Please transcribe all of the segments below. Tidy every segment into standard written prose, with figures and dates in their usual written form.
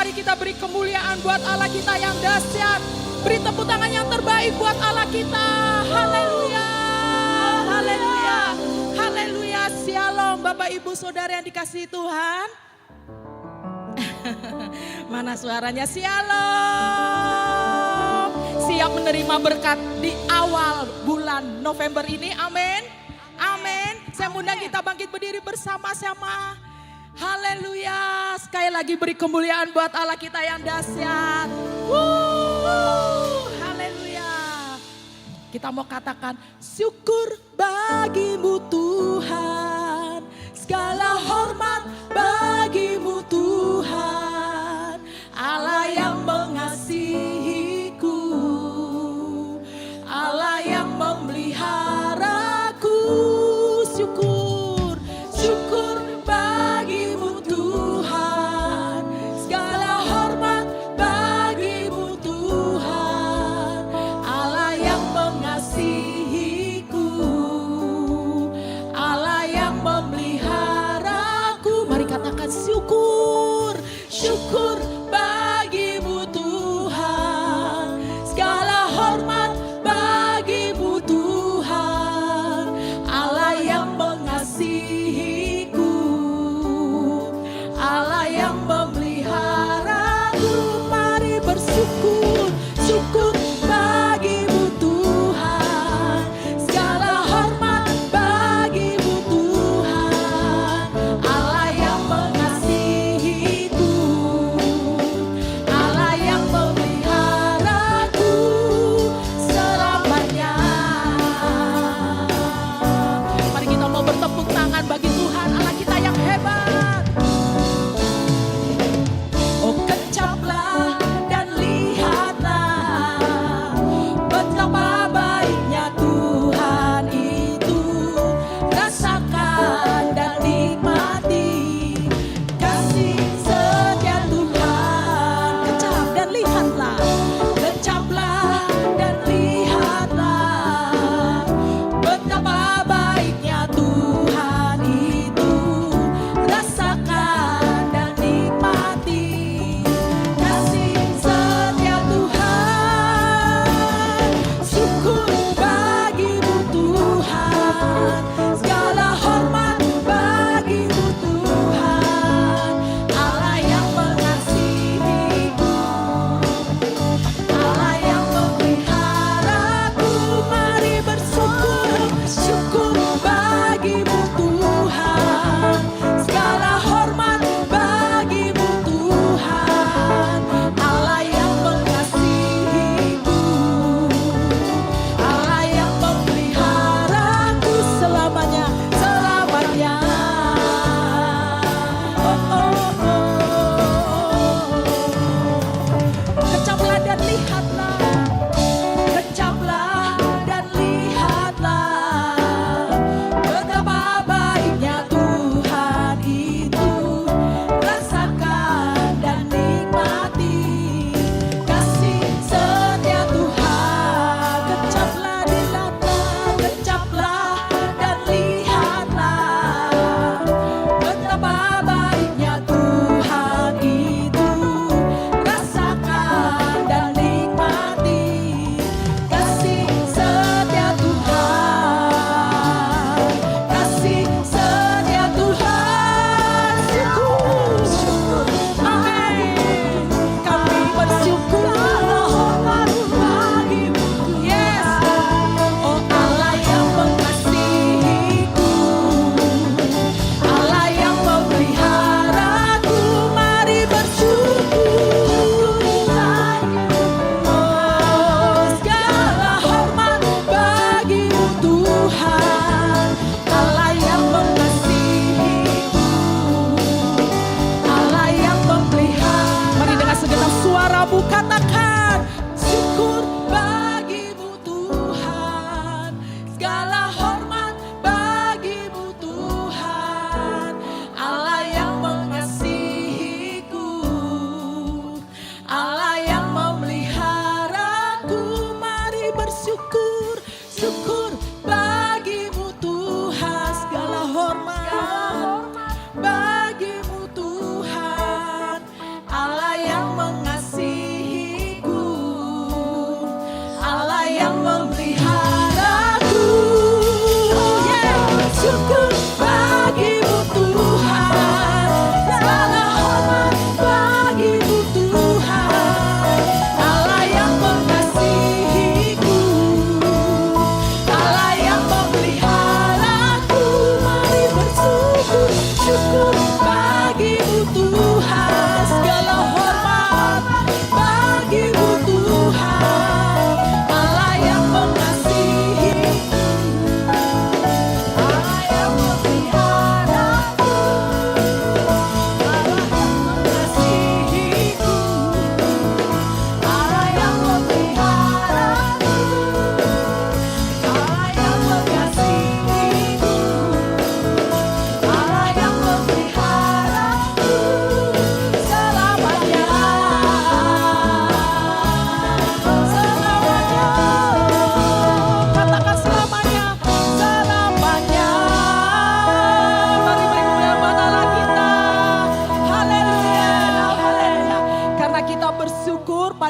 Mari kita beri kemuliaan buat Allah kita yang dahsyat. Beri tepuk tangan yang terbaik buat Allah kita. Haleluya. Haleluya. Haleluya. Shalom Bapak Ibu Saudara yang dikasihi Tuhan. Mana suaranya? Shalom. Siap menerima berkat di awal bulan November ini. Amin. Amin. Saya undang kita bangkit berdiri bersama-sama. Haleluya. Sekali lagi beri kemuliaan buat Allah kita yang dahsyat. Haleluya. Kita mau katakan syukur bagimu Tuhan. Segala hormat bagimu Tuhan. Allah yang mengasihiku. Allah yang memeliharaku. Syukur, syukur bagimu Tuhan. Segala hormat bagimu Tuhan. Allah yang mengasihiku. Allah yang memeliharaku. Mari katakan syukur, syukur bagimu Tuhan. Segala hormat bagimu Tuhan. Allah yang mengasihiku. Allah yang memeliharaku. Mari bersyukur, syukur bagimu Tuhan. Segala hormat bagimu Tuhan. Allah yang mengasihiku.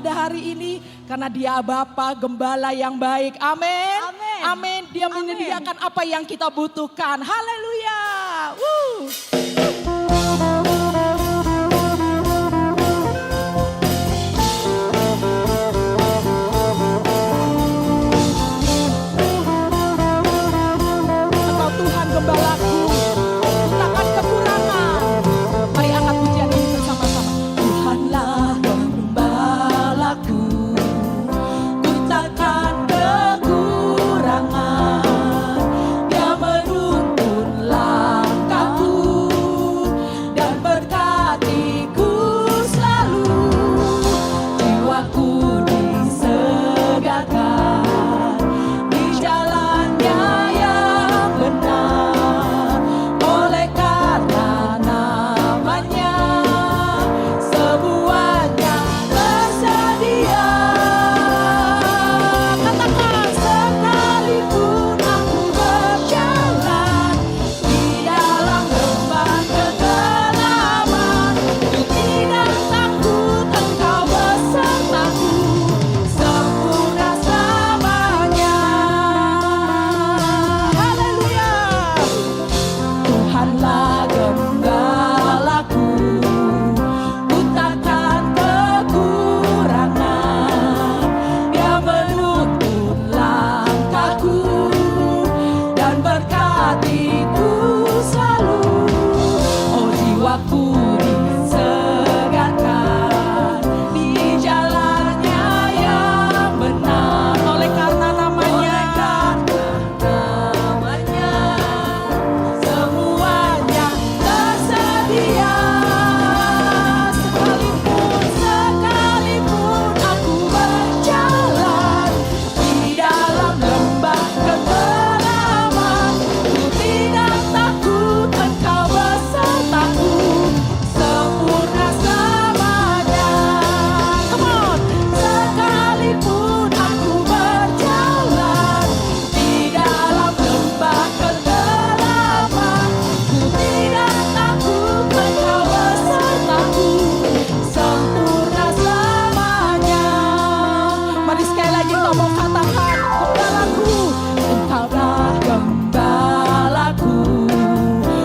pada hari ini karena Dia Bapa Gembala yang baik. Amin. Amin. Amin. Dia menyediakan apa yang kita butuhkan. Haleluya. Engkau Tuhan Gembalaku, ku takkan kekurangan. Mari angkat pujian ini bersama-sama. Tuhanlah Gembalaku, ku takkan kekurangan. Dia menuntun langkahku dan berkatiku selalu. Jiwaku disegarkan di jalannya yang benar. Oleh karena namanya semuanya tersedia. Katakan, sekalipun aku berjalan di dalam lembah kegelapan, ku tidak takut, Engkau besertaku sempurna selamanya. Haleluya. Tuhanlah Gembalaku, ku takkan kekurangan. Dia menuntun langkahku dan berkatiku selalu. Oh, jiwaku disegarkan di jalannya yang benar. Oleh karena namanya semuanya tersedia. Sekalipun aku berjalan di dalam lembah kegelapan, ku tidak takut, Engkau besertaku sempurna selamanya. Come on. Sekalipun aku berjalan di dalam lembah kegelapan, ku tidak takut, Engkau besertaku sempurna selamanya. Mari sekali lagi kita mau katakan, Gembalaku, Engkaulah Gembalaku,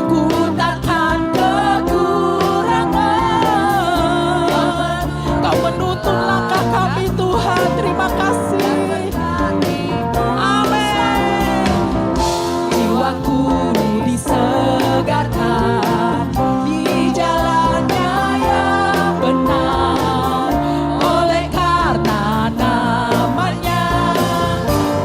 ku takkan kekurangan. Kau menuntun langkah kami Tuhan, terima kasih. Amin. Jiwaku disegarkan di jalannya yang benar. Oleh karena namanya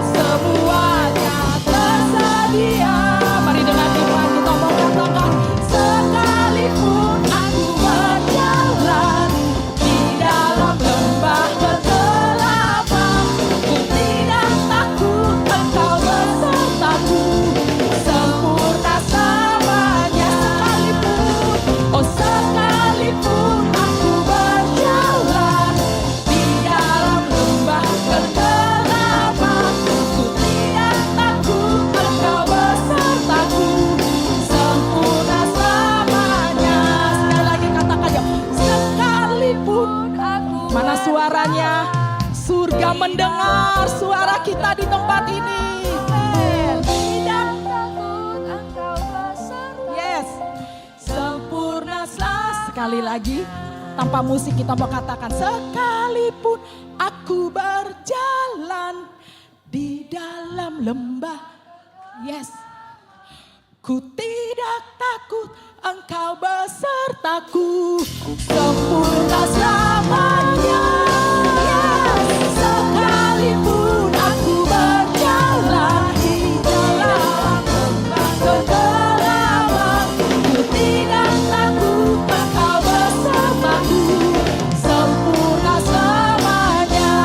semuanya tersedia. Mari dengan iman kita mau katakan, sekalipun aku berjalan di dalam lembah kegelapan, ku tidak takut, Engkau besertaku sempurna selamanya. Sekalipun, oh sekalipun aku berjalan di dalam lembah kegelapan, ku tidak takut, Engkau besertaku sempurna selamanya. Sekali lagi katakan ya, sekalipun aku. Mana suaranya? Surga mendengar suara kita di tempat ini. Tidak takut, Engkau besertaku. Yes. Sempurna selamanya. Sekali lagi, tanpa musik kita mau katakan, sekalipun aku berjalan di dalam lembah. Yes. Ku tidak takut, Engkau besertaku sempurna selamanya. Yes. Sekalipun aku berjalan di dalam lembah kegelapan, ku tidak takut, Engkau besertaku sempurna selamanya.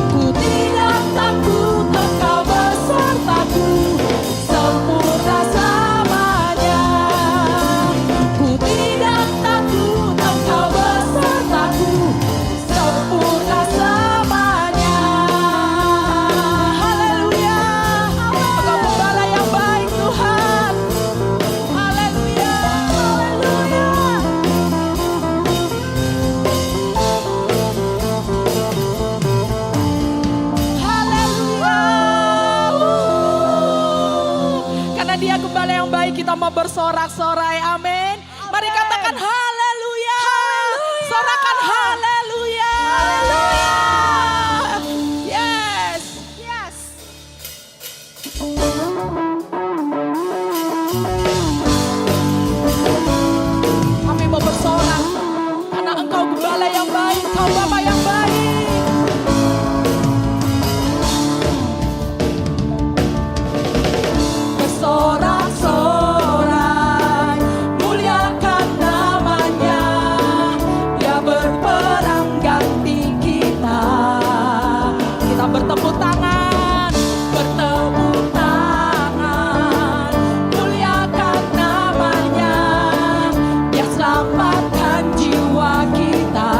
Ku tidak takut, Engkau besertaku sempurna selamanya. Ku tidak takut, Engkau besertaku bersorak-sorai, amin. Mari katakan haleluya. Sorakan haleluya. Yes. Yes. Kami mau bersorak karena Engkau gembala yang baik, Engkau Bapa yang baik. Bersorak-sorai, muliakan namanya. Dia berperang ganti kita. Kita bertepuk tangan, bertepuk tangan. Muliakan namanya. Dia selamatkan jiwa kita.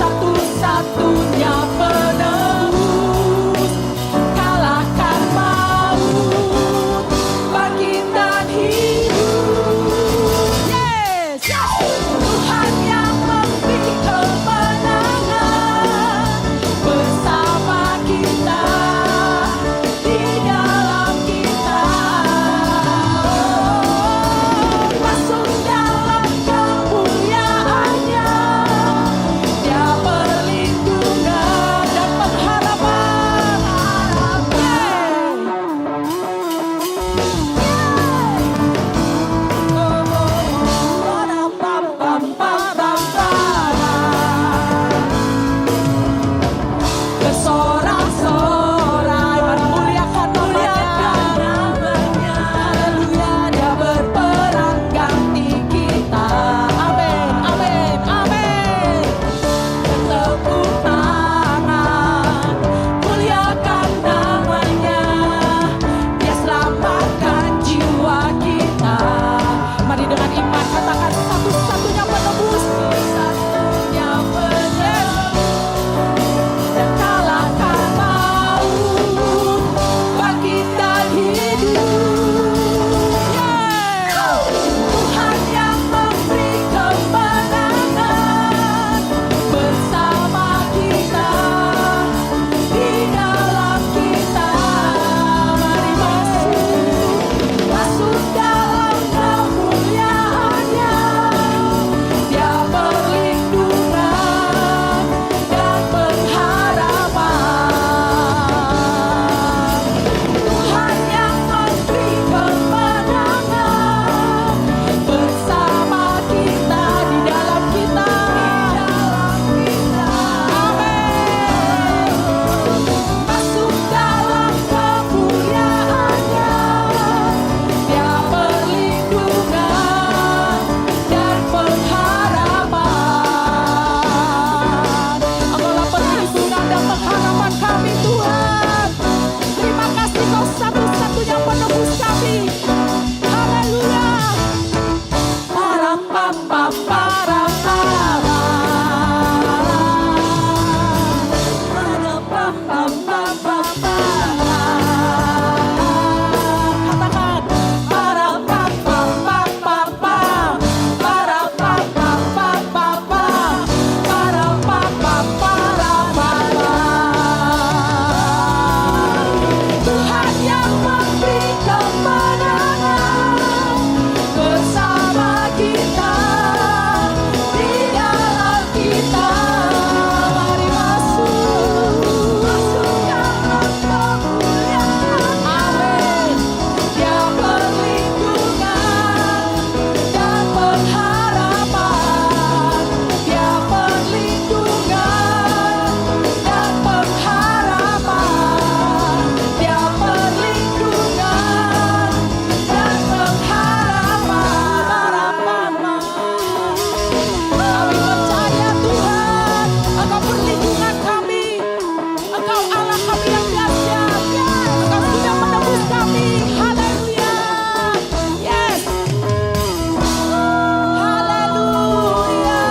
Satu-satunya penebus, kalahkan maut, bangkit dan hidup. Yes, Tuhan yang memberi kemenangan bersama kita, di dalam kita. Masuk dalam kemuliaannya, Dia perlindungan dan pengharapan. Bersorak-sorai, mari muliakan namanya. Haleluya, Dia berperang ganti kita. Amin, amin, amin. Bertepuk tangan, muliakan namanya. Dia selamatkan jiwa kita. Mari dengan iman katakan satu-satunya penebus. Satu-satunya penebus. Dan kalahkan maut, bangkit dan hidup. Tuhan yang memberi kemenangan bersama kita, di dalam kita. Mari masuk dalam kemuliaannya. Dia perlindungan dan pengharapan. Tuhan yang memberi kemenangan bersama kita, di dalam kita. Amin. Masuk dalam kemuliaannya. Dia perlindungan dan pengharapan. Engkaulah perlindungan dan pengharapan kami, Tuhan. Terima kasih, Kau satu-satunya penebus kami. Haleluya. Para papa, para para. Para papa, papa, para. Katakan para papa, papa, para. Para papa, papa, para. Para papa, para, para. Tuhan yang memberi kemenangan bersama kita, di dalam kita. Mari masuk dalam kemuliaan. Amin. Dia perlindungan dan pengharapan. Dia perlindungan dan pengharapan. Dia perlindungan dan pengharapan. Kami percaya, Tuhan, Engkau perlindungan kami. Engkau Allah kami yang dahsyat. Engkau sudah menebus kami. Haleluya. Yes. Haleluya.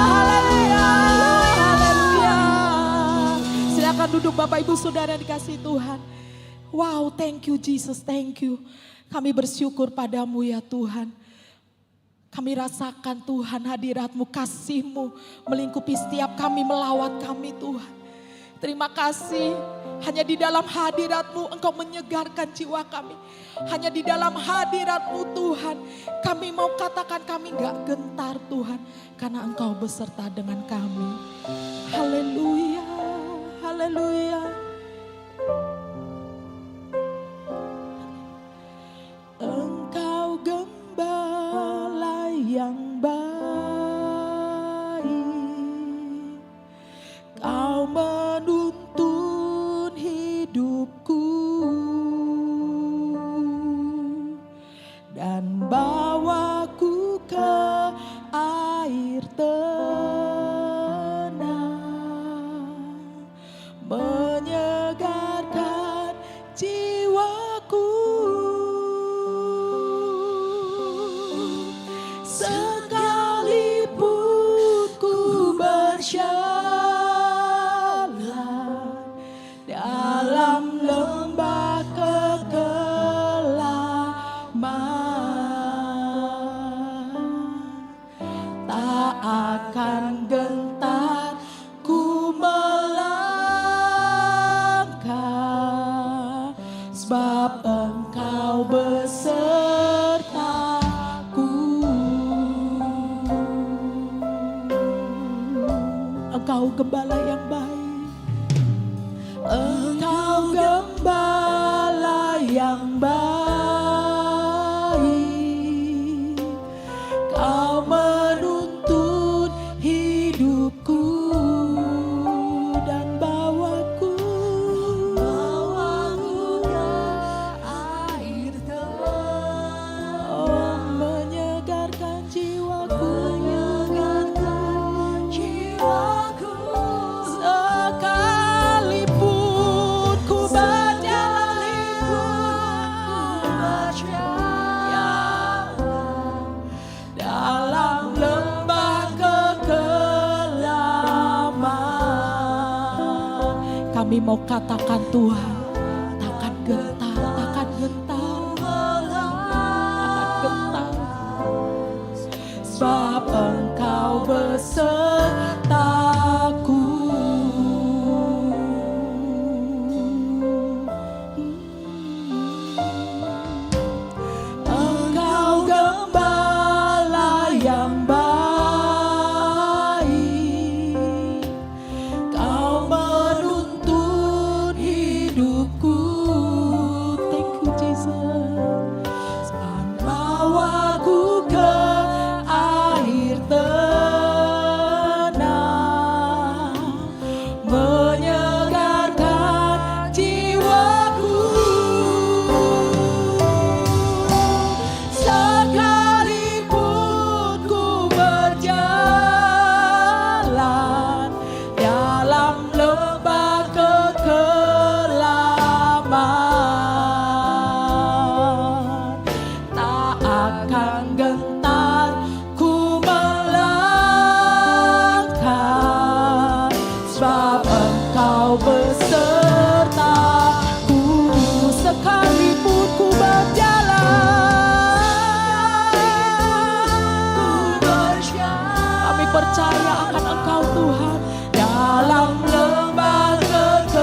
Haleluya. Haleluya. Silakan duduk Bapak Ibu Saudara dikasihi Tuhan. Wow, thank you Jesus, thank you. Kami bersyukur padamu ya Tuhan. Kami rasakan Tuhan hadirat-Mu, kasih-Mu melingkupi setiap kami, melawat kami Tuhan. Terima kasih. Hanya di dalam hadirat-Mu Engkau menyegarkan jiwa kami. Hanya di dalam hadirat-Mu Tuhan, kami mau katakan kami gak gentar Tuhan. Karena Engkau beserta dengan kami. Haleluya, haleluya. Engkau gembala yang baik. Kau menuntun hidupku dan bawaku ke air tenang, menyegarkan jiwaku. Sekalipun ku berjalan dalam lembah kekelaman, tak akan gentar ku melangkah, sebab Engkau besertaku. Engkau gembala yang baik. Engkau gembala yang baik. Kau menuntun hidupku dan bawaku ke air tenang, oh, menyegarkan jiwaku. Sekalipun ku berjalan dalam lembah kekelaman, kami mau katakan Tuhan, takkan gentar, takkan gentar, takkan gentar, sebab Engkau besertaku. Engkau gembala yang baik. Kau menuntun hidupku. Thank you Jesus. Bawaku ke air tenang, menyegarkan jiwaku. Sekalipun ku berjalan dalam lembah kekelaman, tak akan gentar ku melangkah, sebab Engkau besertaku. Sekalipun ku berjalan, kami percaya akan Engkau Tuhan dalam lembah kekelaman,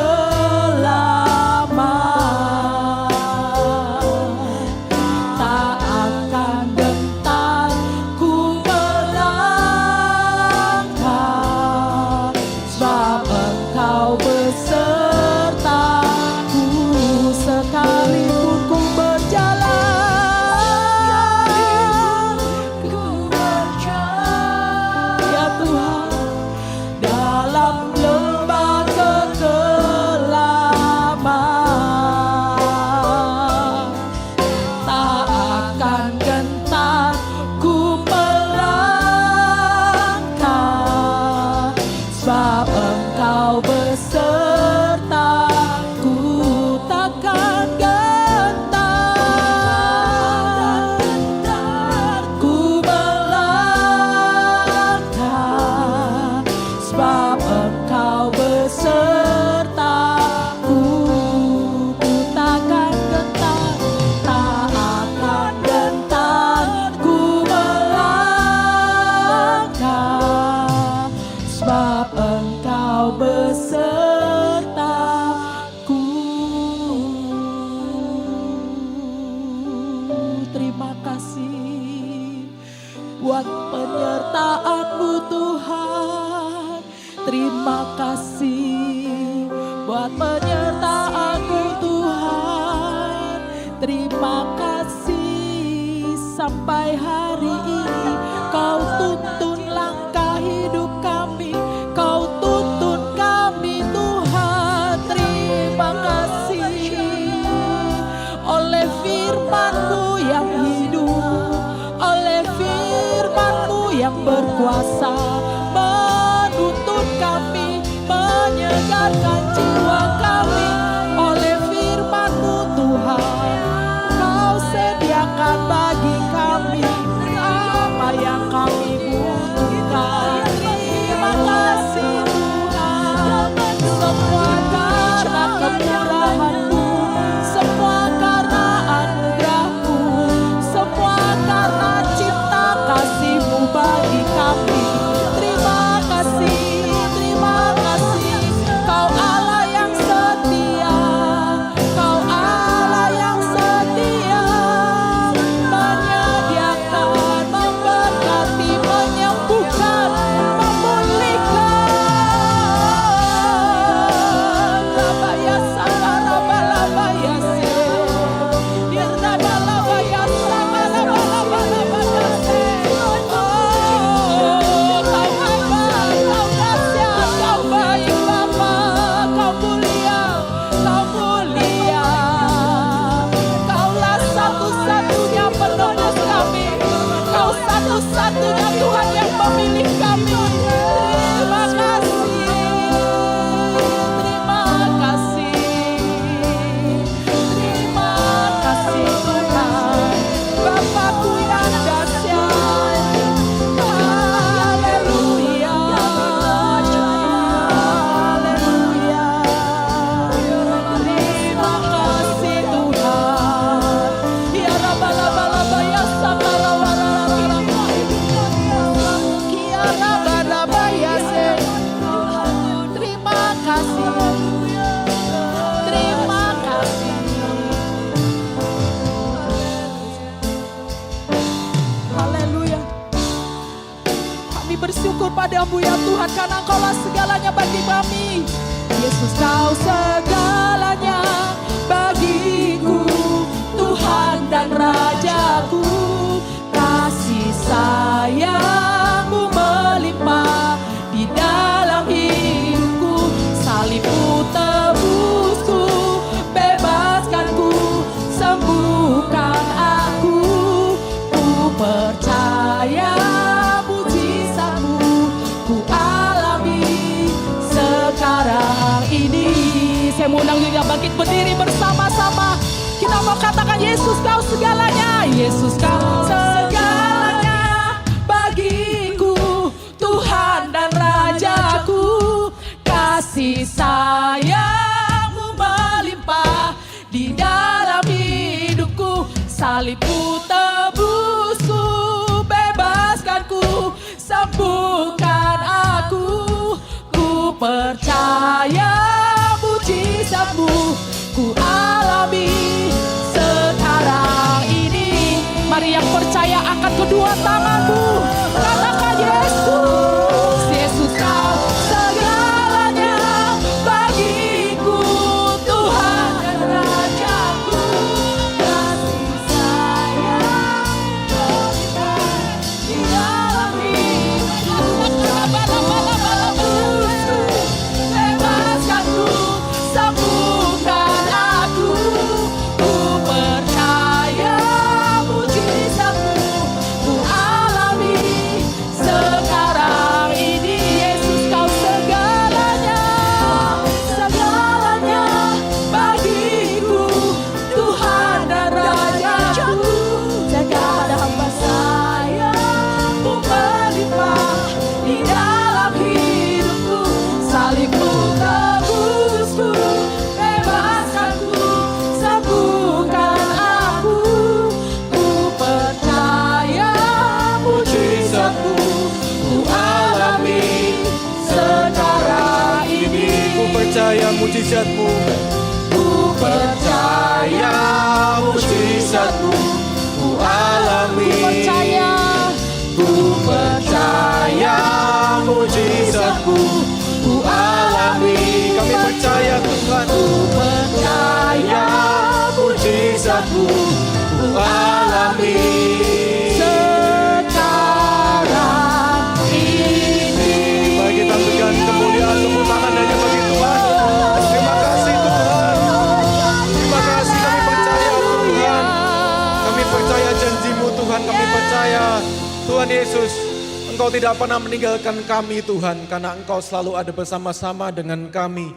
tak akan gentar ku melangkah, sebab Engkau besertaku. Sekalipun ku berjalan, ya Tuhan, dalam lembah buat penyertaan-Mu Tuhan. Terima kasih buat penyertaan-Mu Tuhan. Terima kasih sampai hari ini Kau tuntun langkah hidup kami, Kau tuntun kami Tuhan. Terima kasih oleh firman-Mu yang hidup, oleh firman-Mu yang berkuasa, menuntun kami, menyegarkan jiwa kami. Oleh firman-Mu Tuhan, Kau sediakan bagi kami apa yang kami butuhkan. Terima kasih Tuhan, semua karena kemurahan-Mu, semua karena anugerah-Mu, semua karena cinta kasih-Mu bagi kami. Terima kasih, terima kasih. Kau Allah yang setia, Kau Allah yang setia, menyediakan, memberkati, menyembuhkan, memulihkan. Rabaya Sakara Balabaya Se, Dirna Balabaya Sakara Balabaya Se. Kau hebat, Kau dahsyat, Kau baik Bapa, Kau mulia, Kau mulia. Kaulah satu-satunya penebus kami, Kau satu-satunya Tuhan yang memilih kami. Terima kasih, terima kasih, terima kasih Tuhan, Bapakku yang dahsyat. Haleluya, haleluya. Terima kasih Tuhan. Ya Rabalabalabaya Sakarawarara, Kia Rabalabaya Se. Terima kasih, terima kasih. Haleluya. Kami bersyukur padamu ya Tuhan, karena Engkaulah segalanya bagi kami. Yesus, Kau segalanya bagiku, Tuhan dan Rajaku. Kasih sayang-Mu melimpah di dalam hidupku. Salib-Mu tebusku, bebaskanku, sembuhkan aku. Ku percaya mujizat-Mu ku alami sekarang ini. Saya mau undang juga bangkit berdiri bersama-sama. Kita mau katakan, Yesus Kau segalanya, Yesus Kau segalanya bagiku, Tuhan dan Rajaku. Kasih sayang-Mu melimpah di dalam hidupku. Salib-Mu tebusku, bebaskanku, sembuhkan aku. Ku percaya mujizat-Mu ku alami sekarang ini. Mari yang percaya angkat kedua tanganmu, katakan Yesus, Yesus Kau segalanya bagiku, Tuhan dan Rajaku. Kasih sayang di dalam hidupku. Bebaskanku, sembuhkan aku. Ku percaya mujizat-Mu ku alami sekarang ini. Yesus Kau segalanya, segalanya bagiku, Tuhan dan Rajaku. Jaga pada hamba sayang-Mu melimpah di dalam hidupku. Salib-Mu tebusku, bebaskanku, sembuhkan aku. Ku percaya mujizat-Mu ku alami sekarang ini. Ku percaya mujizat-Mu, Ku percaya mujizat-Mu ku alami. percaya, Ku mujizatmu ku alami. Kami percaya Tuhan, Ku percaya mujizatmu ku alami. Sekarang ini. mari kita berikan kemuliaan tepuk tangan hanya bagi Tuhan. Terima kasih Tuhan. Terima kasih, kami percaya Tuhan. Kami percaya janji-Mu Tuhan, kami percaya Tuhan Yesus, Engkau tidak pernah meninggalkan kami Tuhan, karena Engkau selalu ada bersama-sama dengan kami.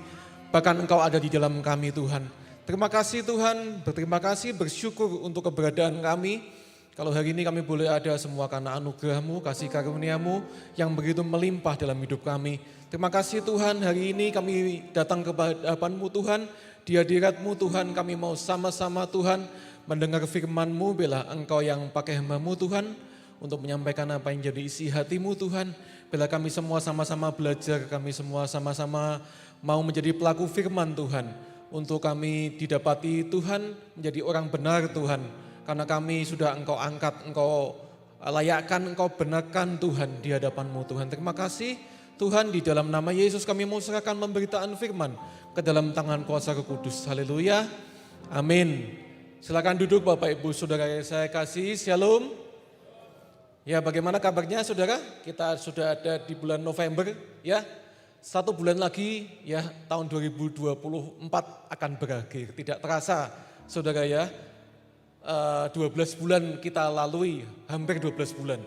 Bahkan Engkau ada di dalam kami Tuhan. Terima kasih Tuhan, berterima kasih, bersyukur untuk keberadaan kami. Kalau hari ini kami boleh ada semua karena anugerah-Mu, kasih karunia-Mu yang begitu melimpah dalam hidup kami. Terima kasih Tuhan, hari ini kami datang ke hadapan-Mu Tuhan, di hadirat-Mu Tuhan, kami mau sama-sama Tuhan mendengar firman-Mu, bila Engkau yang pakai hamba-Mu Tuhan, untuk menyampaikan apa yang jadi isi hati-Mu Tuhan. Bila kami semua sama-sama belajar, kami semua sama-sama mau menjadi pelaku firman Tuhan. Untuk kami didapati Tuhan menjadi orang benar Tuhan. Karena kami sudah Engkau angkat, Engkau layakkan, Engkau benarkan Tuhan di hadapan-Mu Tuhan. Terima kasih Tuhan, di dalam nama Yesus kami mau serahkan pemberitaan firman ke dalam tangan kuasa Roh Kudus. Haleluya. Amin. Silakan duduk Bapak Ibu Saudara yang saya kasih. Shalom. Ya, bagaimana kabarnya saudara? Kita sudah ada di bulan November ya. 1 bulan lagi ya, tahun 2024 akan berakhir. Tidak terasa saudara ya, 12 bulan kita lalui, hampir 12 bulan.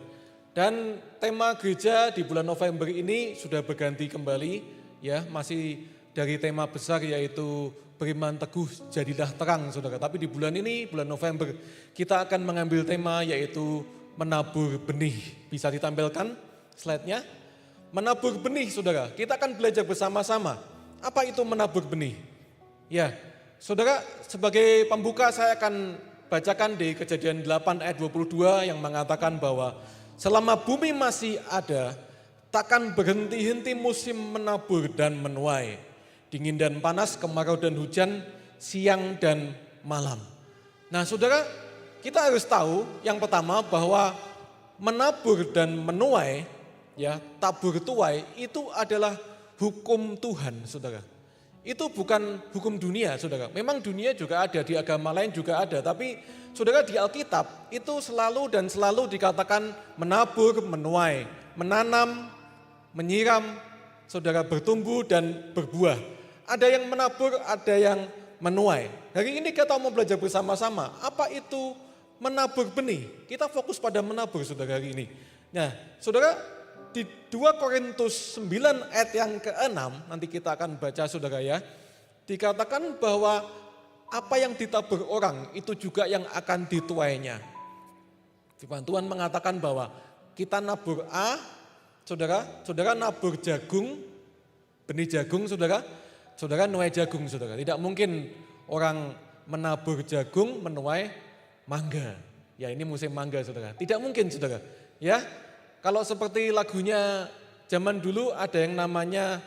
Dan tema gereja di bulan November ini sudah berganti kembali ya, masih dari tema besar yaitu beriman teguh jadilah terang saudara. Tapi di bulan ini, bulan November, kita akan mengambil tema yaitu menabur benih. Bisa ditampilkan slide-nya? Menabur benih saudara, kita akan belajar bersama-sama. Apa itu menabur benih? Ya, saudara, sebagai pembuka saya akan bacakan di Kejadian 8 ayat 22 yang mengatakan bahwa selama bumi masih ada, takkan berhenti-henti musim menabur dan menuai. Dingin dan panas, kemarau dan hujan, siang dan malam. Nah saudara, kita harus tahu yang pertama bahwa menabur dan menuai, ya, tabur tuai itu adalah hukum Tuhan, saudara. Itu bukan hukum dunia, saudara. Memang dunia juga ada, di agama lain juga ada, tapi saudara di Alkitab itu selalu dan selalu dikatakan menabur, menuai, menanam, menyiram, saudara, bertumbuh dan berbuah. Ada yang menabur, ada yang menuai. Hari ini kita mau belajar bersama-sama, apa itu menabur benih? Kita fokus pada menabur, saudara, hari ini. Nah, saudara, di 2 Korintus 9 ayat yang ke-6, nanti kita akan baca saudara ya, dikatakan bahwa apa yang ditabur orang itu juga yang akan dituainya. Firman Tuhan mengatakan bahwa kita nabur A, saudara nabur jagung, benih jagung saudara nuai jagung saudara. Tidak mungkin orang menabur jagung menuai mangga. Ya ini musim mangga saudara, tidak mungkin saudara. Ya. Kalau seperti lagunya zaman dulu ada yang namanya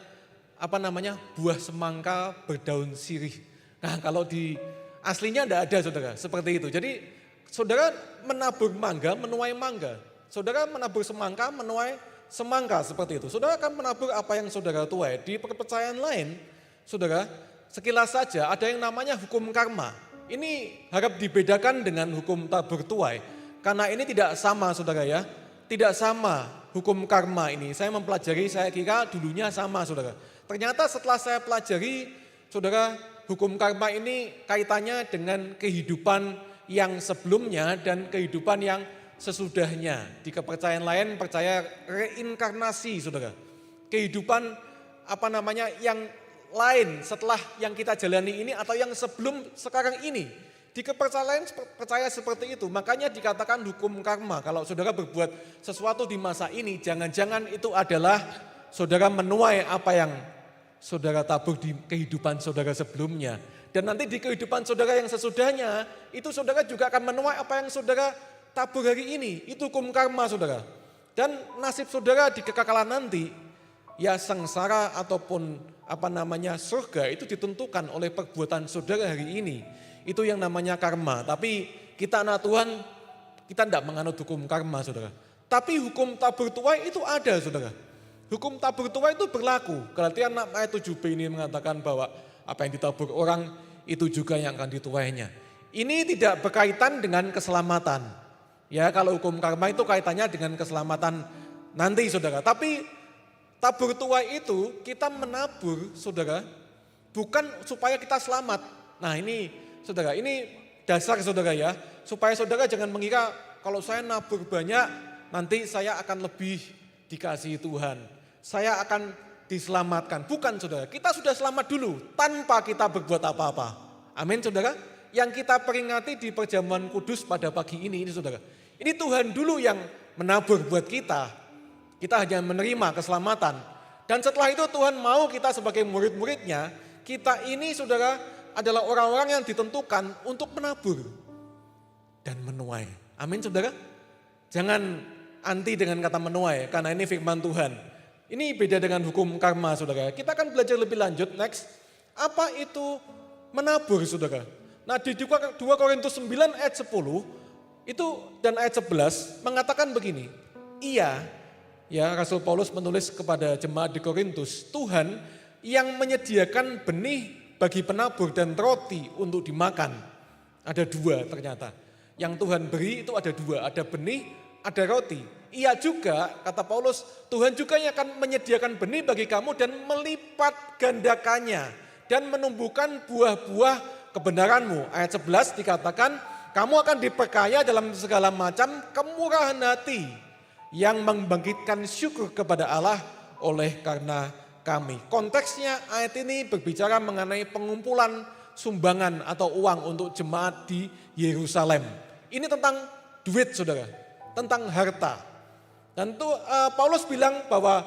buah semangka berdaun sirih. Nah kalau di aslinya tidak ada saudara seperti itu. Jadi saudara menabur mangga menuai mangga. Saudara menabur semangka menuai semangka seperti itu. Saudara akan menabur apa yang saudara tuai. Di perpercayaan lain saudara sekilas saja ada yang namanya hukum karma. Ini harap dibedakan dengan hukum tabur tuai. Karena ini tidak sama saudara ya. Tidak sama hukum karma ini. Saya mempelajari, saya kira dulunya sama saudara. Ternyata setelah saya pelajari, saudara, hukum karma ini kaitannya dengan kehidupan yang sebelumnya dan kehidupan yang sesudahnya. Di kepercayaan lain percaya reinkarnasi saudara. Kehidupan yang lain setelah yang kita jalani ini atau yang sebelum sekarang ini. Di kepercayaan lain percaya seperti itu, makanya dikatakan hukum karma. Kalau saudara berbuat sesuatu di masa ini, jangan-jangan itu adalah saudara menuai apa yang saudara tabur di kehidupan saudara sebelumnya. Dan nanti di kehidupan saudara yang sesudahnya, itu saudara juga akan menuai apa yang saudara tabur hari ini. Itu hukum karma saudara. Dan nasib saudara di kekekalan nanti, ya sengsara ataupun surga itu ditentukan oleh perbuatan saudara hari ini. Itu yang namanya karma. Tapi kita anak Tuhan, kita tidak menganut hukum karma saudara. Tapi hukum tabur tuai itu ada saudara. Hukum tabur tuai itu berlaku. Galatia 6 ayat 7b ini mengatakan bahwa apa yang ditabur orang itu juga yang akan dituainya. Ini tidak berkaitan dengan keselamatan. Ya, kalau hukum karma itu kaitannya dengan keselamatan nanti saudara. Tapi tabur tuai itu kita menabur saudara bukan supaya kita selamat. Nah ini saudara, ini dasar saudara ya. Supaya saudara jangan mengira kalau saya nabur banyak nanti saya akan lebih dikasihi Tuhan. Saya akan diselamatkan. Bukan saudara, kita sudah selamat dulu tanpa kita berbuat apa-apa. Amin saudara. Yang kita peringati di perjamuan kudus pada pagi ini saudara. Ini Tuhan dulu yang menabur buat kita. Kita hanya menerima keselamatan. Dan setelah itu Tuhan mau kita sebagai murid-muridnya, kita ini saudara adalah orang-orang yang ditentukan untuk menabur dan menuai. Amin saudara. Jangan anti dengan kata menuai karena ini firman Tuhan. Ini beda dengan hukum karma saudara. Kita akan belajar lebih lanjut next. Apa itu menabur saudara? Nah di 2 Korintus 9 ayat 10 itu dan ayat 11 mengatakan begini. Iya, ya Rasul Paulus menulis kepada jemaat di Korintus, Tuhan yang menyediakan benih bagi penabur dan roti untuk dimakan. Ada 2 ternyata. Yang Tuhan beri itu ada 2, ada benih, ada roti. Iya juga, kata Paulus, Tuhan juga yang akan menyediakan benih bagi kamu dan melipat gandakannya. Dan menumbuhkan buah-buah kebenaranmu. Ayat 11 dikatakan, kamu akan diperkaya dalam segala macam kemurahan hati yang membangkitkan syukur kepada Allah oleh karena kami. Konteksnya ayat ini berbicara mengenai pengumpulan sumbangan atau uang untuk jemaat di Yerusalem. Ini tentang duit saudara, tentang harta. Dan itu Paulus bilang bahwa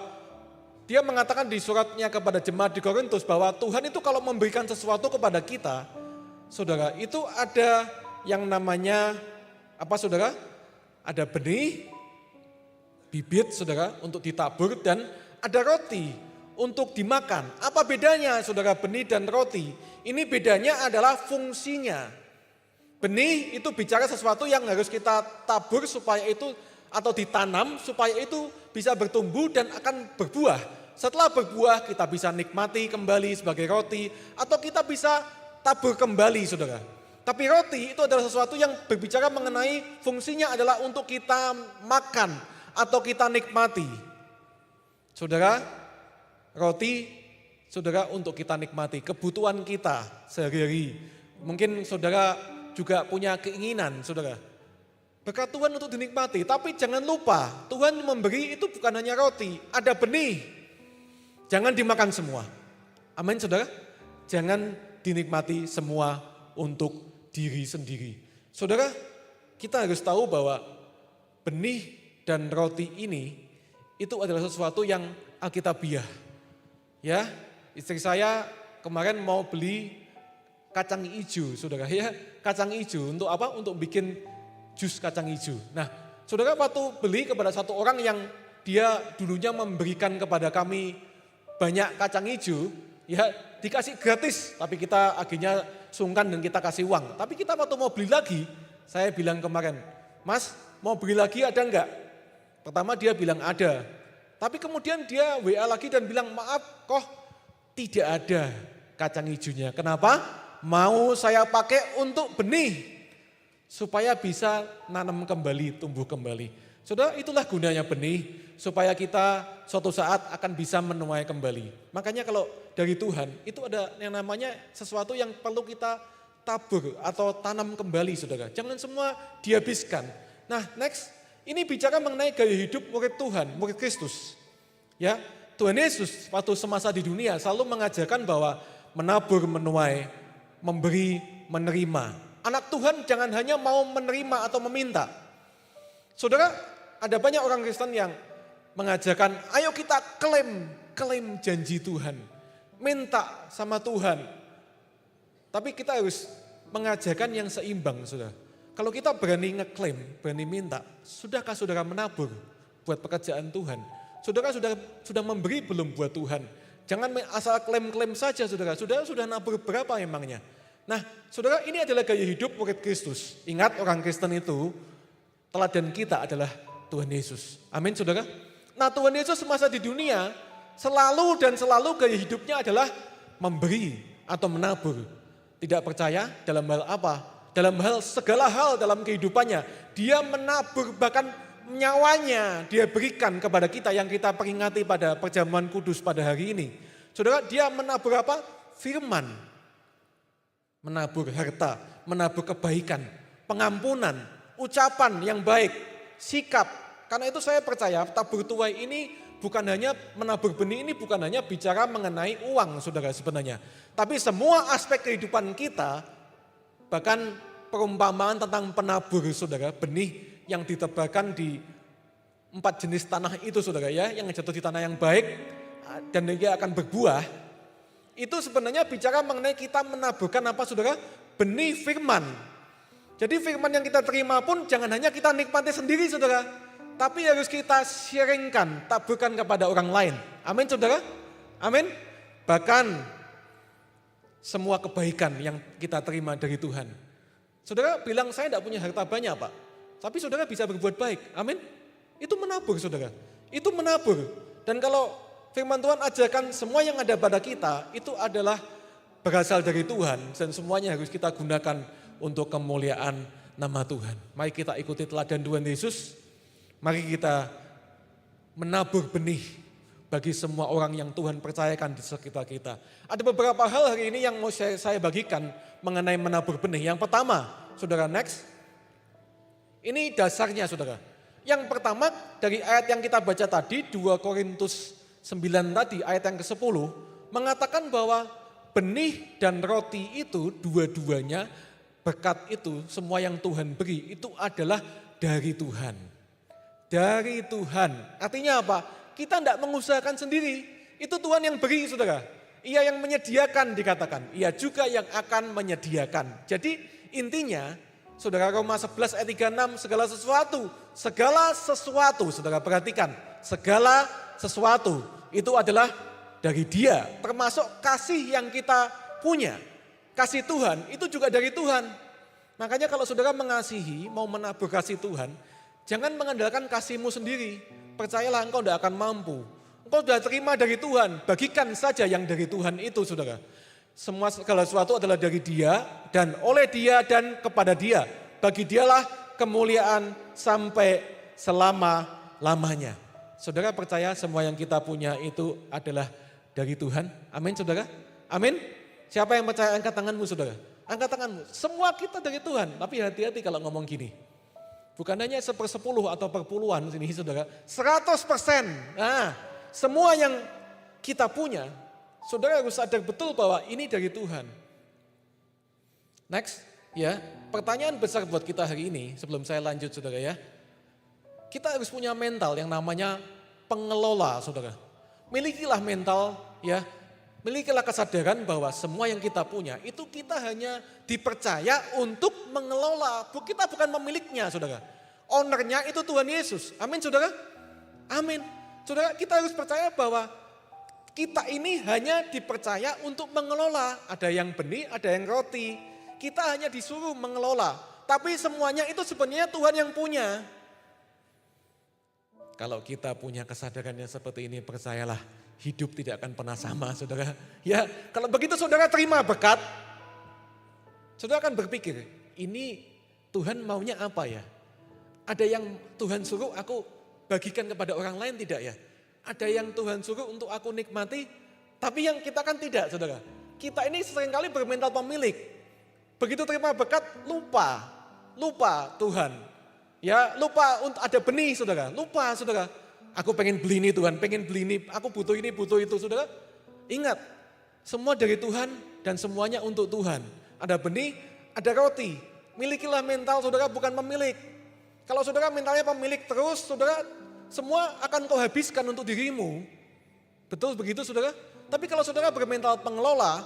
dia mengatakan di suratnya kepada jemaat di Korintus bahwa Tuhan itu kalau memberikan sesuatu kepada kita, saudara, itu ada yang namanya apa saudara? Ada benih, bibit saudara untuk ditabur dan ada roti untuk dimakan. Apa bedanya saudara benih dan roti? Ini bedanya adalah fungsinya. Benih itu bicara sesuatu yang harus kita tabur supaya itu atau ditanam supaya itu bisa bertumbuh dan akan berbuah. Setelah berbuah kita bisa nikmati kembali sebagai roti atau kita bisa tabur kembali saudara. Tapi roti itu adalah sesuatu yang berbicara mengenai fungsinya adalah untuk kita makan atau kita nikmati. Saudara, roti saudara untuk kita nikmati, kebutuhan kita sehari-hari. Mungkin saudara juga punya keinginan saudara. Berkat Tuhan untuk dinikmati, tapi jangan lupa Tuhan memberi itu bukan hanya roti, ada benih. Jangan dimakan semua. Amin saudara. Jangan dinikmati semua untuk diri sendiri. Saudara, kita harus tahu bahwa benih dan roti ini itu adalah sesuatu yang alkitabiah. Ya, istri saya kemarin mau beli kacang hijau, saudara ya. Kacang hijau untuk apa? Untuk bikin jus kacang hijau. Nah, saudara waktu beli kepada satu orang yang dia dulunya memberikan kepada kami banyak kacang hijau, ya dikasih gratis, tapi kita akhirnya sungkan dan kita kasih uang. Tapi kita waktu mau beli lagi, saya bilang kemarin, Mas mau beli lagi ada enggak? Pertama dia bilang ada, tapi kemudian dia WA lagi dan bilang maaf kok tidak ada kacang hijaunya. Kenapa? Mau saya pakai untuk benih. Supaya bisa nanam kembali, tumbuh kembali. Saudara, itulah gunanya benih, supaya kita suatu saat akan bisa menuai kembali. Makanya kalau dari Tuhan, itu ada yang namanya sesuatu yang perlu kita tabur atau tanam kembali saudara. Jangan semua dihabiskan. Nah next, ini bicara mengenai gaya hidup murid Tuhan, murid Kristus. Ya, Tuhan Yesus waktu semasa di dunia selalu mengajarkan bahwa menabur, menuai, memberi, menerima. Anak Tuhan jangan hanya mau menerima atau meminta. Saudara, ada banyak orang Kristen yang mengajarkan, ayo kita klaim janji Tuhan. Minta sama Tuhan. Tapi kita harus mengajarkan yang seimbang, saudara. Kalau kita berani ngeklaim, berani minta, sudahkah saudara menabur buat pekerjaan Tuhan? Saudara sudah memberi belum buat Tuhan? Jangan asal klaim-klaim saja, saudara. Saudara sudah nabur berapa emangnya? Nah, saudara, ini adalah gaya hidup murid Kristus. Ingat, orang Kristen itu, teladan kita adalah Tuhan Yesus. Amin, saudara. Nah Tuhan Yesus semasa di dunia selalu dan selalu gaya hidupnya adalah memberi atau menabur. Tidak percaya dalam hal apa? Dalam hal segala hal dalam kehidupannya. Dia menabur bahkan nyawanya dia berikan kepada kita yang kita peringati pada perjamuan kudus pada hari ini. Saudara, dia menabur apa? Firman. Menabur harta, menabur kebaikan, pengampunan, ucapan yang baik, sikap. Karena itu saya percaya tabur tuai ini bukan hanya menabur benih, ini bukan hanya bicara mengenai uang saudara sebenarnya. Tapi semua aspek kehidupan kita, bahkan perumpamaan tentang penabur saudara, benih yang ditebarkan di 4 jenis tanah itu saudara ya, yang jatuh di tanah yang baik dan dia akan berbuah. Itu sebenarnya bicara mengenai kita menaburkan apa saudara? Benih firman. Jadi firman yang kita terima pun jangan hanya kita nikmati sendiri saudara, tapi harus kita sharingkan, taburkan kepada orang lain. Amin saudara? Amin. Bahkan semua kebaikan yang kita terima dari Tuhan. Saudara bilang saya tidak punya harta banyak Pak, tapi saudara bisa berbuat baik. Amin. Itu menabur saudara, itu menabur. Dan kalau firman Tuhan ajarkan semua yang ada pada kita itu adalah berasal dari Tuhan dan semuanya harus kita gunakan untuk kemuliaan nama Tuhan. Mari kita ikuti teladan Tuhan Yesus. Mari kita menabur benih bagi semua orang yang Tuhan percayakan di sekitar kita. Ada beberapa hal hari ini yang mau saya bagikan mengenai menabur benih. Yang pertama, saudara next. Ini dasarnya saudara. Yang pertama dari ayat yang kita baca tadi, 2 Korintus 9 tadi, ayat yang ke-10, mengatakan bahwa benih dan roti itu dua-duanya, berkat itu, semua yang Tuhan beri itu adalah dari Tuhan. Dari Tuhan. Artinya apa? Kita tidak mengusahakan sendiri. Itu Tuhan yang beri saudara. Ia yang menyediakan dikatakan. Ia juga yang akan menyediakan. Jadi intinya saudara Roma 11 ayat 36 segala sesuatu saudara perhatikan. Segala sesuatu itu adalah dari Dia. Termasuk kasih yang kita punya. Kasih Tuhan itu juga dari Tuhan. Makanya kalau saudara mengasihi, mau menabur kasih Tuhan, jangan mengandalkan kasihmu sendiri. Percayalah engkau tidak akan mampu. Engkau sudah terima dari Tuhan, bagikan saja yang dari Tuhan itu saudara. Semua segala sesuatu adalah dari Dia dan oleh Dia dan kepada Dia. Bagi Dialah kemuliaan sampai selama-lamanya. Saudara percaya semua yang kita punya itu adalah dari Tuhan. Amin saudara. Amin. Siapa yang percaya angkat tanganmu saudara. Angkat tanganmu. Semua kita dari Tuhan. Tapi hati-hati kalau ngomong gini. Bukan hanya 1/10 atau perpuluhan sini saudara, 100%. Nah, semua yang kita punya, saudara harus sadar betul bahwa ini dari Tuhan. Next, ya, pertanyaan besar buat kita hari ini sebelum saya lanjut saudara ya. Kita harus punya mental yang namanya pengelola saudara. Milikilah mental ya, milikilah kesadaran bahwa semua yang kita punya itu kita hanya dipercaya untuk mengelola. Kita bukan pemiliknya saudara. Ownernya itu Tuhan Yesus. Amin saudara. Amin. Saudara kita harus percaya bahwa kita ini hanya dipercaya untuk mengelola. Ada yang benih, ada yang roti. Kita hanya disuruh mengelola. Tapi semuanya itu sebenarnya Tuhan yang punya. Kalau kita punya kesadaran yang seperti ini, percayalah hidup tidak akan pernah sama saudara. Ya, kalau begitu saudara terima berkat, saudara akan berpikir, ini Tuhan maunya apa ya? Ada yang Tuhan suruh aku bagikan kepada orang lain tidak ya? Ada yang Tuhan suruh untuk aku nikmati, tapi yang kita kan tidak saudara. Kita ini seringkali bermental pemilik. Begitu terima berkat, lupa Tuhan. Ya, lupa untuk ada benih saudara, lupa saudara. Aku pengen beli ini Tuhan, pengen beli ini, aku butuh ini, butuh itu saudara. Ingat, semua dari Tuhan dan semuanya untuk Tuhan. Ada benih, ada roti. Milikilah mental saudara bukan pemilik. Kalau saudara mentalnya pemilik terus, saudara semua akan kau habiskan untuk dirimu. Betul begitu saudara? Tapi kalau saudara bermental pengelola,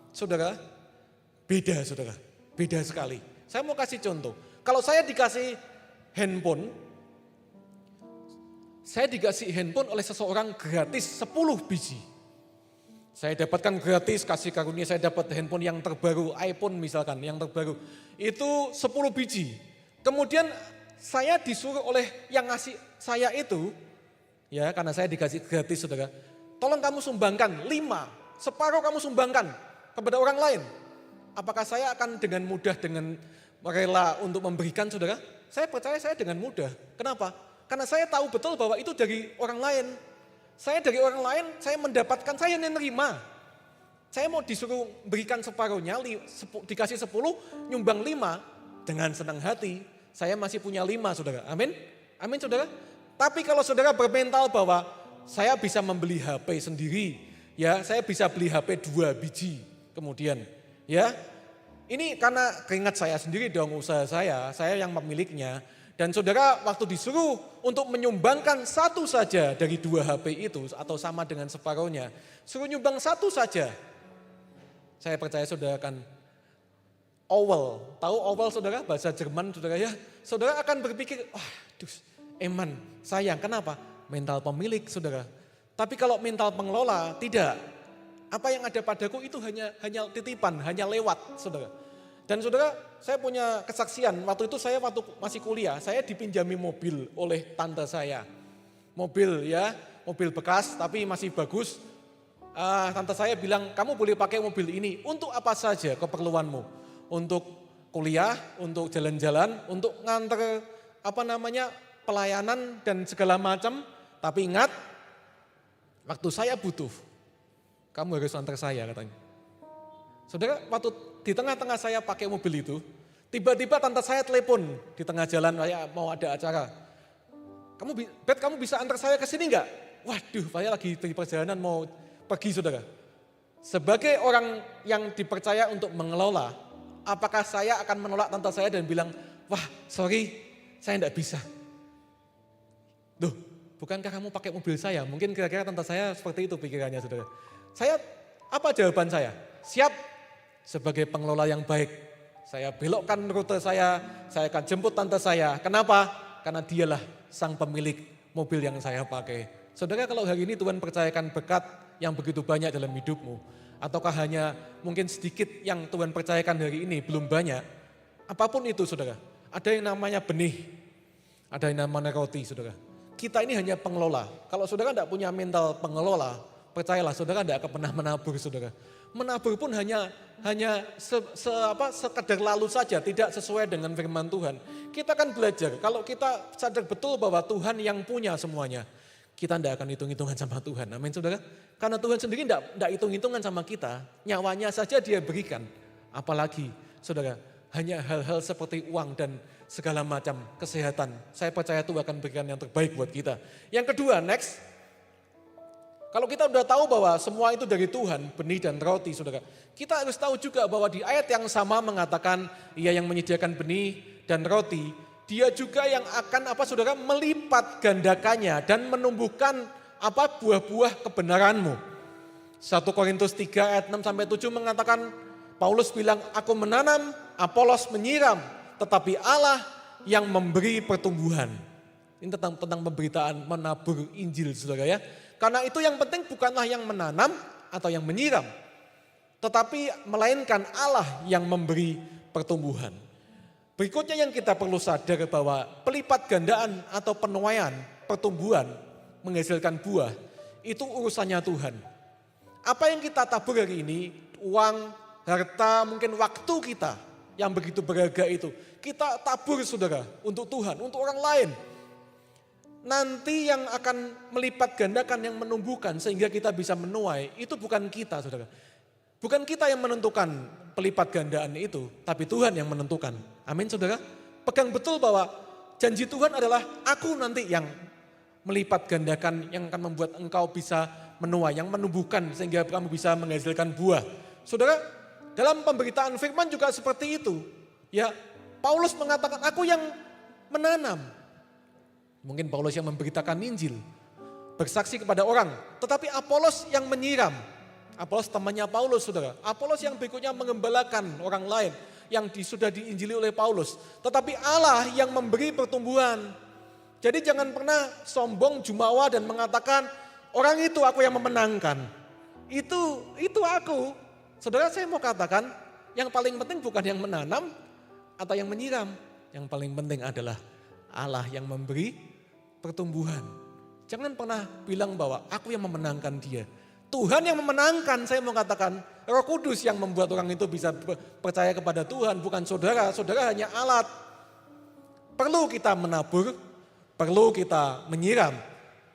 saudara, beda saudara, beda sekali. Saya mau kasih contoh. Kalau saya dikasih handphone, oleh seseorang gratis 10 biji. Saya dapatkan gratis, kasih karunia saya dapat handphone yang terbaru, iPhone misalkan yang terbaru. Itu 10 biji. Kemudian saya disuruh oleh yang ngasih saya itu, ya karena saya dikasih gratis saudara. Tolong kamu sumbangkan 5, separuh kamu sumbangkan kepada orang lain. Apakah saya akan dengan mudah, dengan rela untuk memberikan saudara? Saya percaya saya dengan mudah. Kenapa? Karena saya tahu betul bahwa itu dari orang lain. Saya dari orang lain, saya mendapatkan, saya menerima. Saya mau disuruh berikan separuhnya, dikasih 10, nyumbang 5, dengan senang hati. Saya masih punya 5 saudara, amin? Amin saudara? Tapi kalau saudara bermental bahwa saya bisa membeli HP sendiri, ya saya bisa beli HP 2 biji kemudian, ya. Ini karena keringat saya sendiri dong, usaha saya yang pemiliknya. Dan saudara waktu disuruh untuk menyumbangkan 1 saja dari 2 HP itu atau sama dengan separuhnya, suruh nyumbang 1 saja. Saya percaya saudara akan Owel, tahu Owel saudara, bahasa Jerman saudara ya. Saudara akan berpikir, wah eman, sayang, kenapa? Mental pemilik saudara. Tapi kalau mental pengelola, tidak. Apa yang ada padaku itu hanya titipan, hanya lewat saudara. Dan saudara, saya punya kesaksian, waktu itu saya waktu masih kuliah, saya dipinjami mobil oleh tante saya. Mobil ya, mobil bekas tapi masih bagus. Tante saya bilang, kamu boleh pakai mobil ini untuk apa saja keperluanmu. Untuk kuliah, untuk jalan-jalan, untuk nganter pelayanan dan segala macam. Tapi ingat, waktu saya butuh, kamu harus antar saya katanya. Saudara, waktu di tengah-tengah saya pakai mobil itu, tiba-tiba tante saya telepon di tengah jalan, saya mau ada acara. Kamu bisa antar saya ke sini enggak? Waduh, saya lagi di perjalanan mau pergi saudara. Sebagai orang yang dipercaya untuk mengelola, apakah saya akan menolak tante saya dan bilang, wah sorry, saya enggak bisa. Duh, bukankah kamu pakai mobil saya? Mungkin kira-kira tante saya seperti itu pikirannya saudara. Apa jawaban saya? Siap. Sebagai pengelola yang baik, saya belokkan rute saya akan jemput tante saya. Kenapa? Karena dialah sang pemilik mobil yang saya pakai. Saudara, kalau hari ini Tuhan percayakan berkat yang begitu banyak dalam hidupmu, ataukah hanya mungkin sedikit yang Tuhan percayakan hari ini, belum banyak, apapun itu saudara, ada yang namanya benih, ada yang namanya roti saudara. Kita ini hanya pengelola. Kalau saudara tidak punya mental pengelola, percayalah saudara tidak akan pernah menabur saudara. Menabur pun hanya sekedar lalu saja, tidak sesuai dengan firman Tuhan. Kita akan belajar, kalau kita sadar betul bahwa Tuhan yang punya semuanya, kita tidak akan hitung-hitungan sama Tuhan. Amin saudara. Karena Tuhan sendiri tidak hitung-hitungan sama kita, nyawanya saja dia berikan. Apalagi saudara, hanya hal-hal seperti uang dan segala macam kesehatan. Saya percaya Tuhan akan berikan yang terbaik buat kita. Yang kedua, next. Kalau kita sudah tahu bahwa semua itu dari Tuhan, benih dan roti saudara. Kita harus tahu juga bahwa di ayat yang sama mengatakan, Ia yang menyediakan benih dan roti, Dia juga yang akan saudara melipat gandakannya dan menumbuhkan buah-buah kebenaranmu. 1 Korintus 3 ayat 6-7 mengatakan, Paulus bilang, aku menanam, Apolos menyiram, tetapi Allah yang memberi pertumbuhan. Ini tentang pemberitaan menabur Injil saudara ya. Karena itu yang penting bukanlah yang menanam atau yang menyiram, tetapi melainkan Allah yang memberi pertumbuhan. Berikutnya yang kita perlu sadar bahwa pelipat gandaan atau penuaian, pertumbuhan, menghasilkan buah, itu urusannya Tuhan. Apa yang kita tabur hari ini, uang, harta, mungkin waktu kita yang begitu berharga itu, kita tabur saudara untuk Tuhan, untuk orang lain. Nanti yang akan melipat gandakan, yang menumbuhkan sehingga kita bisa menuai, itu bukan kita saudara. Bukan kita yang menentukan pelipat gandaan itu, tapi Tuhan yang menentukan. Amin saudara. Pegang betul bahwa janji Tuhan adalah aku nanti yang melipat gandakan, yang akan membuat engkau bisa menuai, yang menumbuhkan sehingga kamu bisa menghasilkan buah. Saudara, dalam pemberitaan firman juga seperti itu. Ya, Paulus mengatakan aku yang menanam. Mungkin Paulus yang memberitakan Injil, bersaksi kepada orang. Tetapi Apolos yang menyiram. Apolos temannya Paulus saudara. Apolos yang berikutnya mengembalakan orang lain yang sudah diinjili oleh Paulus. Tetapi Allah yang memberi pertumbuhan. Jadi jangan pernah sombong jumawa dan mengatakan orang itu aku yang memenangkan. Itu aku. Saudara, saya mau katakan yang paling penting bukan yang menanam atau yang menyiram. Yang paling penting adalah Allah yang memberi pertumbuhan. Jangan pernah bilang bahwa aku yang memenangkan dia. Tuhan yang memenangkan, saya mau katakan Roh Kudus yang membuat orang itu bisa percaya kepada Tuhan, bukan saudara. Saudara hanya alat. Perlu kita menabur, perlu kita menyiram.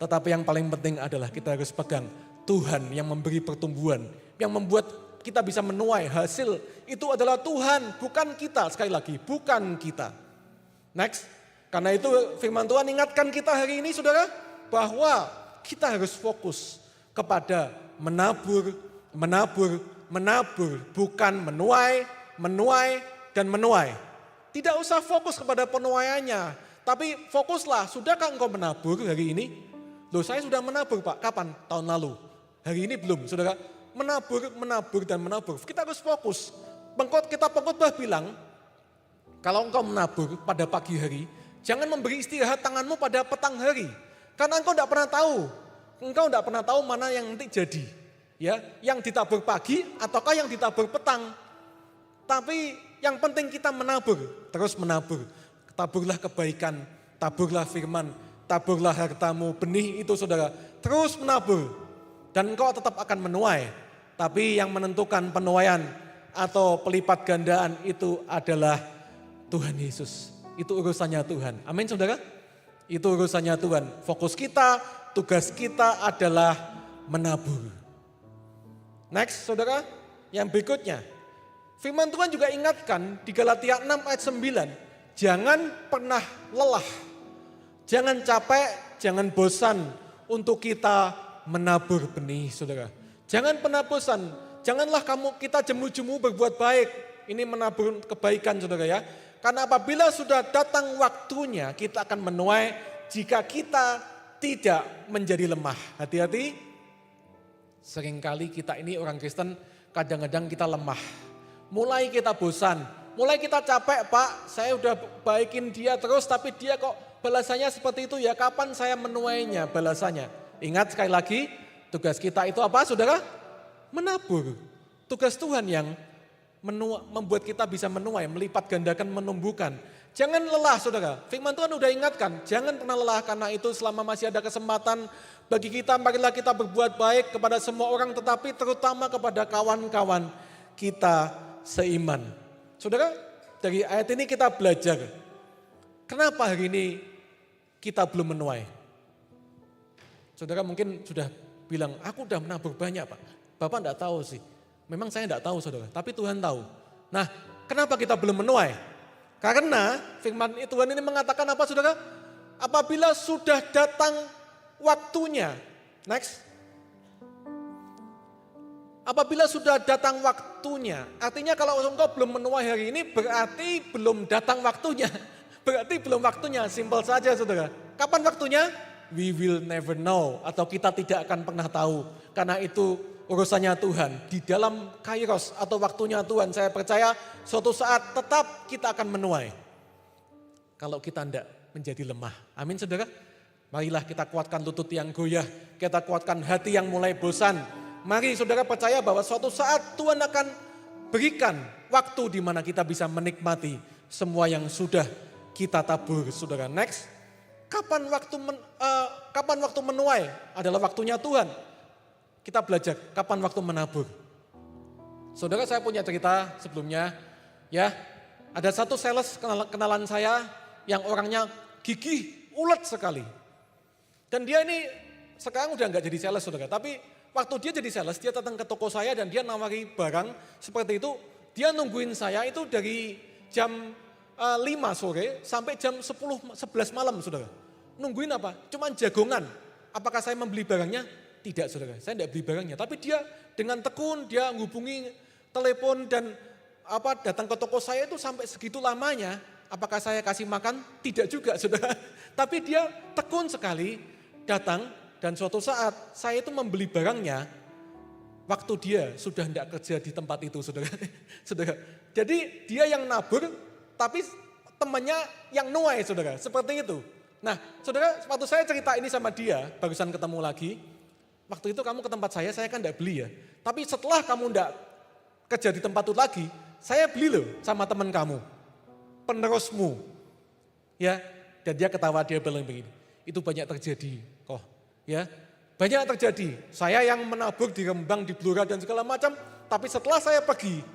Tetapi yang paling penting adalah kita harus pegang Tuhan yang memberi pertumbuhan, yang membuat kita bisa menuai hasil. Itu adalah Tuhan, bukan kita. Sekali lagi, bukan kita. Next, karena itu firman Tuhan ingatkan kita hari ini saudara, bahwa kita harus fokus kepada menabur, bukan menuai, dan menuai. Tidak usah fokus kepada penuaiannya, tapi fokuslah, sudahkah engkau menabur hari ini? Loh, saya sudah menabur Pak, kapan? Tahun lalu. Hari ini belum, saudara. Menabur, dan menabur. Kita harus fokus. Pengkhotbah bilang, kalau engkau menabur pada pagi hari, jangan memberi istirahat tanganmu pada petang hari. Karena engkau tidak pernah tahu mana yang nanti jadi. Ya, yang ditabur pagi ataukah yang ditabur petang. Tapi yang penting kita menabur, terus menabur. Taburlah kebaikan, taburlah firman, taburlah hartamu, benih itu saudara. Terus menabur dan engkau tetap akan menuai. Tapi yang menentukan penuaian atau pelipat gandaan itu adalah Tuhan Yesus. Itu urusannya Tuhan. Amin saudara? Itu urusannya Tuhan. Fokus kita, tugas kita adalah menabur. Next saudara, yang berikutnya. Firman Tuhan juga ingatkan di Galatia 6 ayat 9. Jangan pernah lelah, jangan capek, jangan bosan untuk kita menabur benih saudara. Jangan pernah bosan, janganlah kita jemu-jemu berbuat baik. Ini menabur kebaikan saudara ya. Karena apabila sudah datang waktunya kita akan menuai jika kita tidak menjadi lemah. Hati-hati, seringkali kita ini orang Kristen kadang-kadang kita lemah. Mulai kita bosan, mulai kita capek Pak, saya udah baikin dia terus tapi dia kok balasannya seperti itu ya, kapan saya menuainya balasannya. Ingat sekali lagi, tugas kita itu apa saudara? Menabur. Tugas Tuhan yang membuat kita bisa menuai, melipat gandakan, menumbuhkan. Jangan lelah saudara, firman Tuhan udah ingatkan, jangan pernah lelah karena itu selama masih ada kesempatan bagi kita, marilah kita berbuat baik kepada semua orang tetapi terutama kepada kawan-kawan kita seiman. Saudara, dari ayat ini kita belajar, kenapa hari ini kita belum menuai? Saudara mungkin sudah bilang, aku udah menabur banyak Pak, Bapak enggak tahu sih. Memang saya tidak tahu saudara, tapi Tuhan tahu. Nah, kenapa kita belum menuai? Karena firman Tuhan ini mengatakan apa saudara? Apabila sudah datang waktunya. Next. Apabila sudah datang waktunya. Artinya kalau engkau belum menuai hari ini berarti belum datang waktunya. Berarti belum waktunya, simpel saja saudara. Kapan waktunya? We will never know. Atau kita tidak akan pernah tahu. Karena itu urusannya Tuhan, di dalam kairos atau waktunya Tuhan, saya percaya suatu saat tetap kita akan menuai. Kalau kita tidak menjadi lemah. Amin saudara. Marilah kita kuatkan lutut yang goyah, kita kuatkan hati yang mulai bosan. Mari saudara percaya bahwa suatu saat Tuhan akan berikan waktu di mana kita bisa menikmati semua yang sudah kita tabur saudara. Next, kapan waktu menuai adalah waktunya Tuhan. Kita belajar kapan waktu menabur. Saudara saya punya cerita sebelumnya. Ya, ada satu sales kenalan saya yang orangnya gigih, ulet sekali. Dan dia ini sekarang udah enggak jadi sales saudara. Tapi waktu dia jadi sales, dia datang ke toko saya dan dia nawari barang seperti itu. Dia nungguin saya itu dari jam 5 sore sampai jam 10, 11 malam saudara. Nungguin apa? Cuman jagongan. Apakah saya membeli barangnya? Tidak saudara, saya tidak beli barangnya. Tapi dia dengan tekun, dia menghubungi telepon dan datang ke toko saya itu sampai segitu lamanya. Apakah saya kasih makan? Tidak juga saudara. Tapi dia tekun sekali datang dan suatu saat saya itu membeli barangnya. Waktu dia sudah tidak kerja di tempat itu saudara. Saudara. Jadi dia yang nabur tapi temannya yang nuai saudara. Seperti itu. Nah saudara, waktu saya cerita ini sama dia, barusan ketemu lagi. Waktu itu kamu ke tempat saya kan tidak beli ya. Tapi setelah kamu tidak kerja di tempat itu lagi, saya beli loh sama teman kamu. Penerusmu. Ya, dan dia ketawa, dia bilang begini. Itu banyak terjadi kok Ya, banyak terjadi. Saya yang menabur di Rembang, di Blora dan segala macam, tapi setelah saya pergi,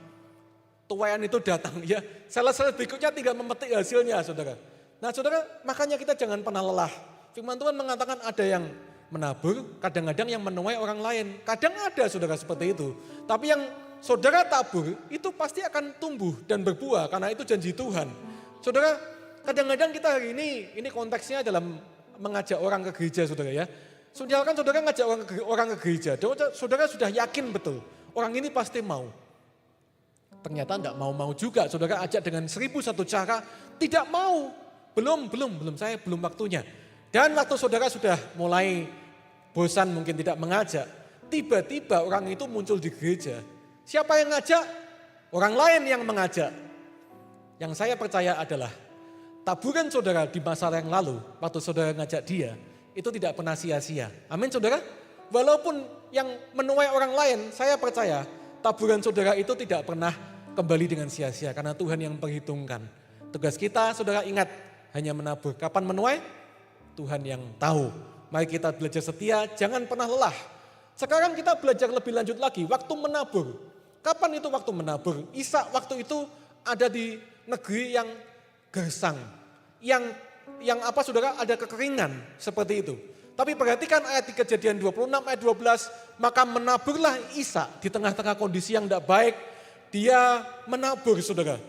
tuayan itu datang ya. Sales-sales berikutnya tinggal memetik hasilnya, saudara. Nah, saudara, makanya kita jangan pernah lelah. Firman Tuhan mengatakan ada yang menabur, kadang-kadang yang menuai orang lain. Kadang ada saudara seperti itu. Tapi yang saudara tabur itu pasti akan tumbuh dan berbuah karena itu janji Tuhan. Saudara, kadang-kadang kita hari ini konteksnya dalam mengajak orang ke gereja, saudara ya. Misalkan saudara ngajak orang ke gereja, saudara sudah yakin betul orang ini pasti mau. Ternyata enggak mau-mau juga, saudara ajak dengan 1001 cara, tidak mau. Belum, saya belum waktunya. Dan waktu saudara sudah mulai bosan mungkin tidak mengajak, tiba-tiba orang itu muncul di gereja. Siapa yang ngajak? Orang lain yang mengajak. Yang saya percaya adalah taburan saudara di masa yang lalu, waktu saudara ngajak dia, itu tidak pernah sia-sia. Amin saudara? Walaupun yang menuai orang lain, saya percaya taburan saudara itu tidak pernah kembali dengan sia-sia. Karena Tuhan yang perhitungkan. Tugas kita saudara ingat, hanya menabur. Kapan menuai? Tuhan yang tahu. Mari kita belajar setia, jangan pernah lelah. Sekarang kita belajar lebih lanjut lagi, waktu menabur. Kapan itu waktu menabur? Ishak waktu itu ada di negeri yang gersang. Yang apa saudara, ada kekeringan seperti itu. Tapi perhatikan ayat 3 Kejadian 26 ayat 12, maka menaburlah Ishak di tengah-tengah kondisi yang tidak baik. Dia menabur saudara.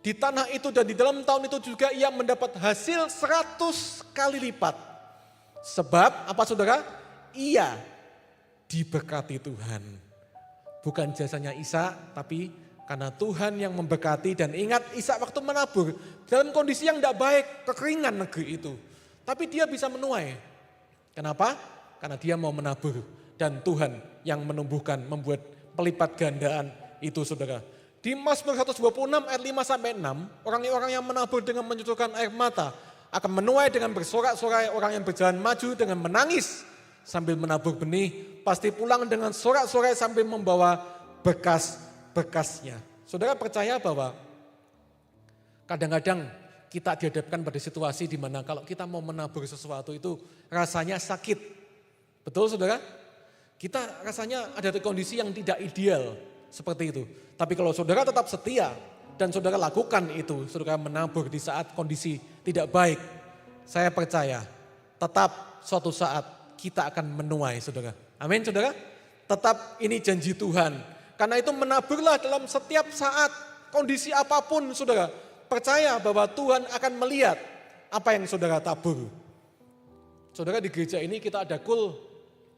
Di tanah itu dan di dalam tahun itu juga ia mendapat hasil 100 kali lipat. Sebab apa saudara? Ia diberkati Tuhan. Bukan jasanya Ishak, tapi karena Tuhan yang memberkati. Dan ingat Ishak waktu menabur dalam kondisi yang tidak baik, kekeringan negeri itu. Tapi dia bisa menuai. Kenapa? Karena dia mau menabur. Dan Tuhan yang menumbuhkan, membuat pelipat gandaan itu saudara. Di Mazmur 126 ayat 5-6, orang-orang yang menabur dengan menyucurkan air mata akan menuai dengan bersorak-sorai, orang yang berjalan maju dengan menangis sambil menabur benih, pasti pulang dengan sorak-sorai sambil membawa berkas-berkasnya. Saudara percaya bahwa kadang-kadang kita dihadapkan pada situasi di mana kalau kita mau menabur sesuatu itu rasanya sakit. Betul saudara? Kita rasanya ada di kondisi yang tidak ideal. Seperti itu. Tapi kalau saudara tetap setia dan saudara lakukan itu, saudara menabur di saat kondisi tidak baik, saya percaya tetap suatu saat kita akan menuai saudara. Amin saudara? Tetap ini janji Tuhan. Karena itu menaburlah dalam setiap saat, kondisi apapun saudara. Percaya bahwa Tuhan akan melihat apa yang saudara tabur. Saudara di gereja ini kita ada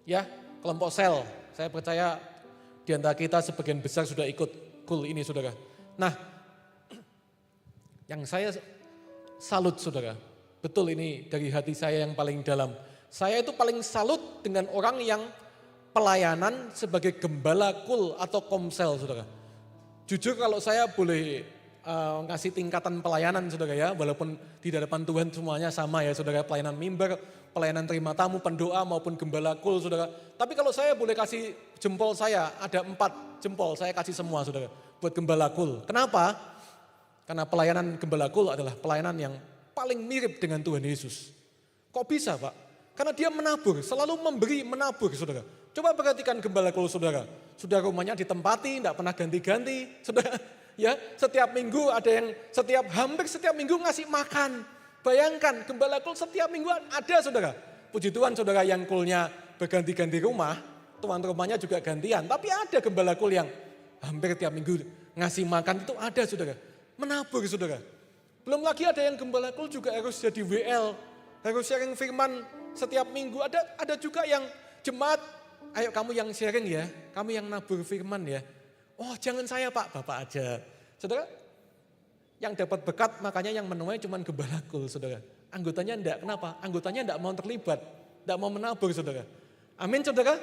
ya, kelompok sel. Saya percaya di antara kita sebagian besar sudah ikut ini saudara. Nah, yang saya salut saudara, betul ini dari hati saya yang paling dalam. Saya itu paling salut dengan orang yang pelayanan sebagai gembala atau komsel saudara. Jujur kalau saya boleh ngasih tingkatan pelayanan saudara ya, walaupun di hadapan Tuhan semuanya sama ya saudara, pelayanan mimbar, pelayanan terima tamu, pendoa maupun gembala saudara. Tapi kalau saya boleh kasih jempol saya, ada 4 jempol saya kasih semua saudara, buat gembala Kenapa? Karena pelayanan gembala adalah pelayanan yang paling mirip dengan Tuhan Yesus. Kok bisa Pak? Karena dia menabur, selalu memberi menabur saudara. Coba perhatikan gembala saudara, sudah rumahnya ditempati, tidak pernah ganti-ganti saudara. Ya, setiap minggu ada yang hampir setiap minggu ngasih makan. Bayangkan gembala setiap minggu ada saudara. Puji Tuhan saudara yang berganti-ganti rumah, tuan rumahnya juga gantian. Tapi ada gembala yang hampir tiap minggu ngasih makan itu ada saudara. Menabur saudara. Belum lagi ada yang gembala juga harus jadi WL, harus sharing firman setiap minggu. Ada juga yang jemaat, ayo kamu yang sharing ya, kamu yang nabur firman ya. Oh jangan saya Pak, Bapak aja. Saudara, yang dapat berkat makanya yang menuai cuma gembala saudara. Anggotanya enggak, kenapa? Anggotanya enggak mau terlibat, enggak mau menabur saudara. Amin saudara.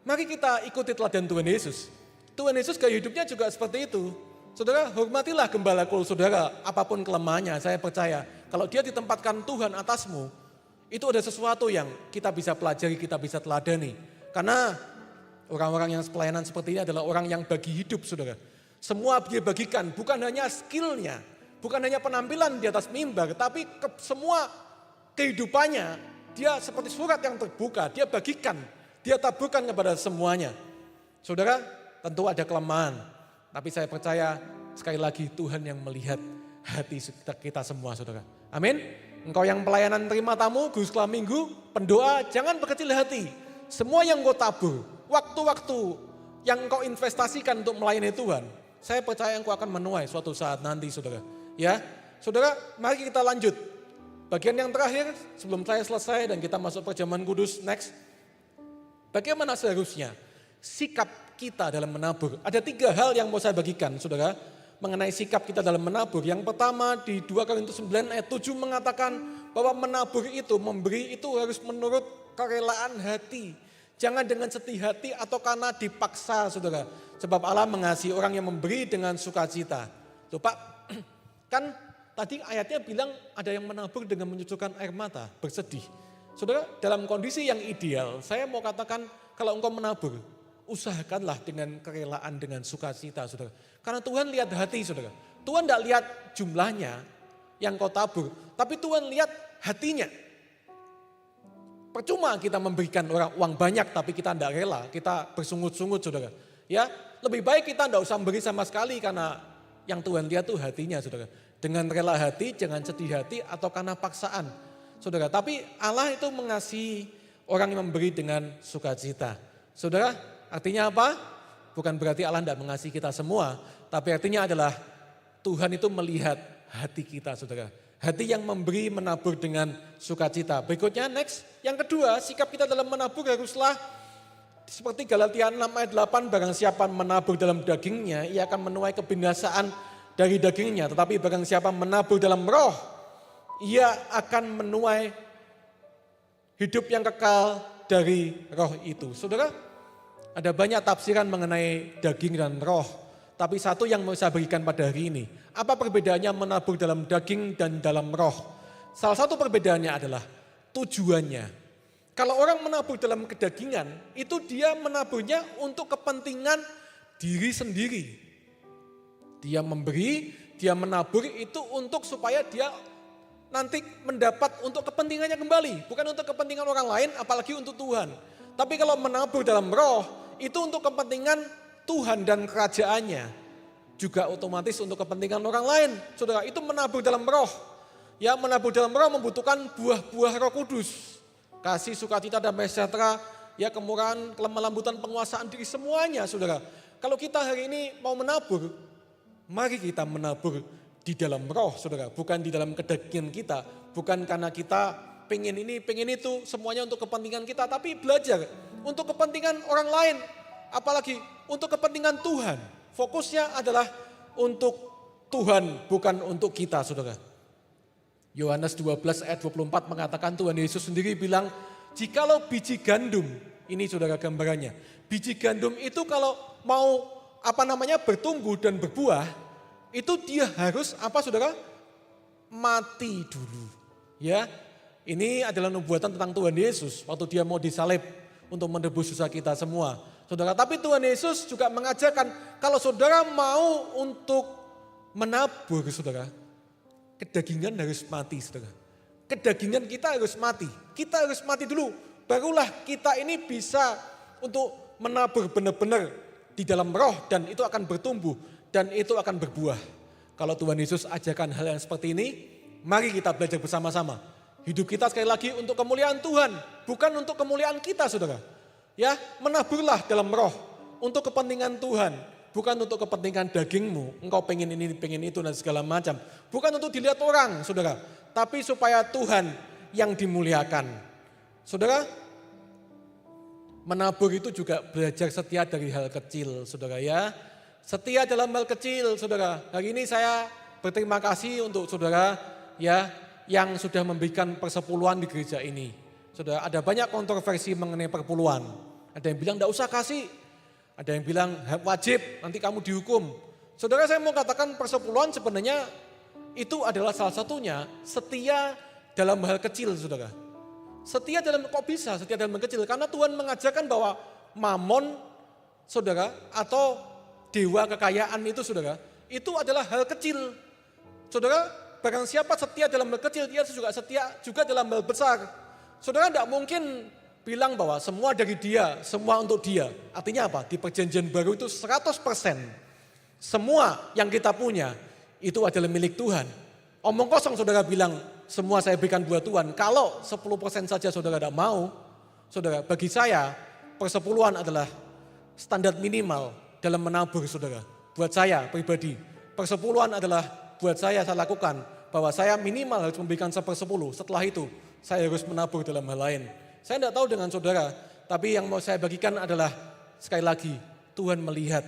Mari kita ikuti teladan Tuhan Yesus. Tuhan Yesus gaya hidupnya juga seperti itu. Saudara, hormatilah gembala saudara, apapun kelemahannya. Saya percaya kalau dia ditempatkan Tuhan atasmu, itu ada sesuatu yang kita bisa pelajari, kita bisa teladani. Karena orang-orang yang pelayanan seperti ini adalah orang yang bagi hidup saudara. Semua dia bagikan, bukan hanya skillnya, bukan hanya penampilan di atas mimbar, tapi semua kehidupannya dia seperti surat yang terbuka, dia bagikan, dia taburkan kepada semuanya. Saudara, tentu ada kelemahan, tapi saya percaya sekali lagi Tuhan yang melihat hati kita semua, saudara. Amin. Engkau yang pelayanan terima tamu, guru sekolah minggu, pendoa, jangan berkecil hati. Semua yang engkau tabur, waktu-waktu yang engkau investasikan untuk melayani Tuhan, saya percaya engkau akan menuai suatu saat nanti, saudara. Ya, saudara, mari kita lanjut. Bagian yang terakhir sebelum saya selesai dan kita masuk perjamuan kudus next. Bagaimana seharusnya sikap kita dalam menabur? Ada 3 hal yang mau saya bagikan, saudara, mengenai sikap kita dalam menabur. Yang pertama di 2 Korintus 9 ayat 7 mengatakan bahwa menabur itu, memberi itu harus menurut kerelaan hati. Jangan dengan sedih hati atau karena dipaksa, saudara. Sebab Allah mengasihi orang yang memberi dengan sukacita. Tuh Pak, kan tadi ayatnya bilang ada yang menabur dengan mencucurkan air mata, bersedih. Saudara, dalam kondisi yang ideal, saya mau katakan kalau engkau menabur, usahakanlah dengan kerelaan, dengan sukacita, saudara. Karena Tuhan lihat hati, saudara. Tuhan tidak lihat jumlahnya yang kau tabur, tapi Tuhan lihat hatinya. Percuma kita memberikan orang uang banyak tapi kita tidak rela, kita bersungut-sungut, saudara. Ya, lebih baik kita tidak usah memberi sama sekali karena yang Tuhan lihat tuh hatinya, saudara. Dengan rela hati, jangan sedih hati atau karena paksaan, saudara. Tapi Allah itu mengasihi orang yang memberi dengan sukacita. Saudara, artinya apa? Bukan berarti Allah tidak mengasihi kita semua, tapi artinya adalah Tuhan itu melihat hati kita, saudara. Hati yang memberi, menabur dengan sukacita. Berikutnya next, yang kedua, sikap kita dalam menabur haruslah seperti Galatia 6 ayat 8, barang siapa menabur dalam dagingnya, ia akan menuai kebinasaan dari dagingnya. Tetapi barang siapa menabur dalam roh, ia akan menuai hidup yang kekal dari roh itu. Saudara, ada banyak tafsiran mengenai daging dan roh. Tapi satu yang mau saya berikan pada hari ini. Apa perbedaannya menabur dalam daging dan dalam roh? Salah satu perbedaannya adalah tujuannya. Kalau orang menabur dalam kedagingan, itu dia menaburnya untuk kepentingan diri sendiri. Dia memberi, dia menabur itu untuk supaya dia nanti mendapat untuk kepentingannya kembali. Bukan untuk kepentingan orang lain, apalagi untuk Tuhan. Tapi kalau menabur dalam roh, itu untuk kepentingan Tuhan dan kerajaannya, juga otomatis untuk kepentingan orang lain. Saudara, itu menabur dalam roh. Ya, menabur dalam roh membutuhkan buah-buah Roh Kudus. Kasih, sukacita, damai sejahtera, ya kemurahan, kelemah lembutan, penguasaan diri, semuanya, saudara. Kalau kita hari ini mau menabur, mari kita menabur di dalam roh, saudara. Bukan di dalam kedagingan kita, bukan karena kita pengen ini, pengen itu, semuanya untuk kepentingan kita, tapi belajar untuk kepentingan orang lain. Apalagi untuk kepentingan Tuhan. Fokusnya adalah untuk Tuhan, bukan untuk kita, saudara. Yohanes 12 ayat 24 mengatakan Tuhan Yesus sendiri bilang, jikalau biji gandum, ini saudara gambarannya. Biji gandum itu kalau mau bertumbuh dan berbuah, itu dia harus saudara? Mati dulu. Ya, ini adalah nubuatan tentang Tuhan Yesus waktu dia mau disalib untuk menebus dosa kita semua. Saudara, tapi Tuhan Yesus juga mengajarkan kalau saudara mau untuk menabur, saudara, kedagingan harus mati, saudara. Kedagingan kita harus mati. Kita harus mati dulu. Barulah kita ini bisa untuk menabur benar-benar di dalam roh dan itu akan bertumbuh dan itu akan berbuah. Kalau Tuhan Yesus ajarkan hal yang seperti ini, mari kita belajar bersama-sama. Hidup kita sekali lagi untuk kemuliaan Tuhan, bukan untuk kemuliaan kita, saudara. Ya, menaburlah dalam roh untuk kepentingan Tuhan, bukan untuk kepentingan dagingmu. Engkau pengen ini, pengen itu dan segala macam. Bukan untuk dilihat orang, saudara, tapi supaya Tuhan yang dimuliakan. Saudara, menabur itu juga belajar setia dari hal kecil, saudara ya. Setia dalam hal kecil, saudara. Hari ini saya berterima kasih untuk saudara ya yang sudah memberikan persepuluhan di gereja ini. Saudara, ada banyak kontroversi mengenai perpuluhan. Ada yang bilang tidak usah kasih, ada yang bilang wajib, nanti kamu dihukum. Saudara, saya mau katakan persepuluhan sebenarnya itu adalah salah satunya setia dalam hal kecil, saudara. Setia dalam, kok bisa setia dalam hal kecil? Karena Tuhan mengajarkan bahwa mamon, saudara, atau dewa kekayaan itu, saudara, itu adalah hal kecil. Saudara, barang siapa setia dalam hal kecil, dia juga setia juga dalam hal besar. Saudara tidak mungkin bilang bahwa semua dari dia, semua untuk dia. Artinya apa? Di perjanjian baru itu 100%. Semua yang kita punya itu adalah milik Tuhan. Omong kosong saudara bilang, semua saya berikan buat Tuhan. Kalau 10% saja saudara tidak mau, saudara, bagi saya persepuluhan adalah standar minimal dalam menabur saudara. Buat saya pribadi, persepuluhan adalah buat saya lakukan bahwa saya minimal harus memberikan 1/10. Setelah itu saya harus menabur dalam hal lain. Saya tidak tahu dengan saudara, tapi yang mau saya bagikan adalah sekali lagi Tuhan melihat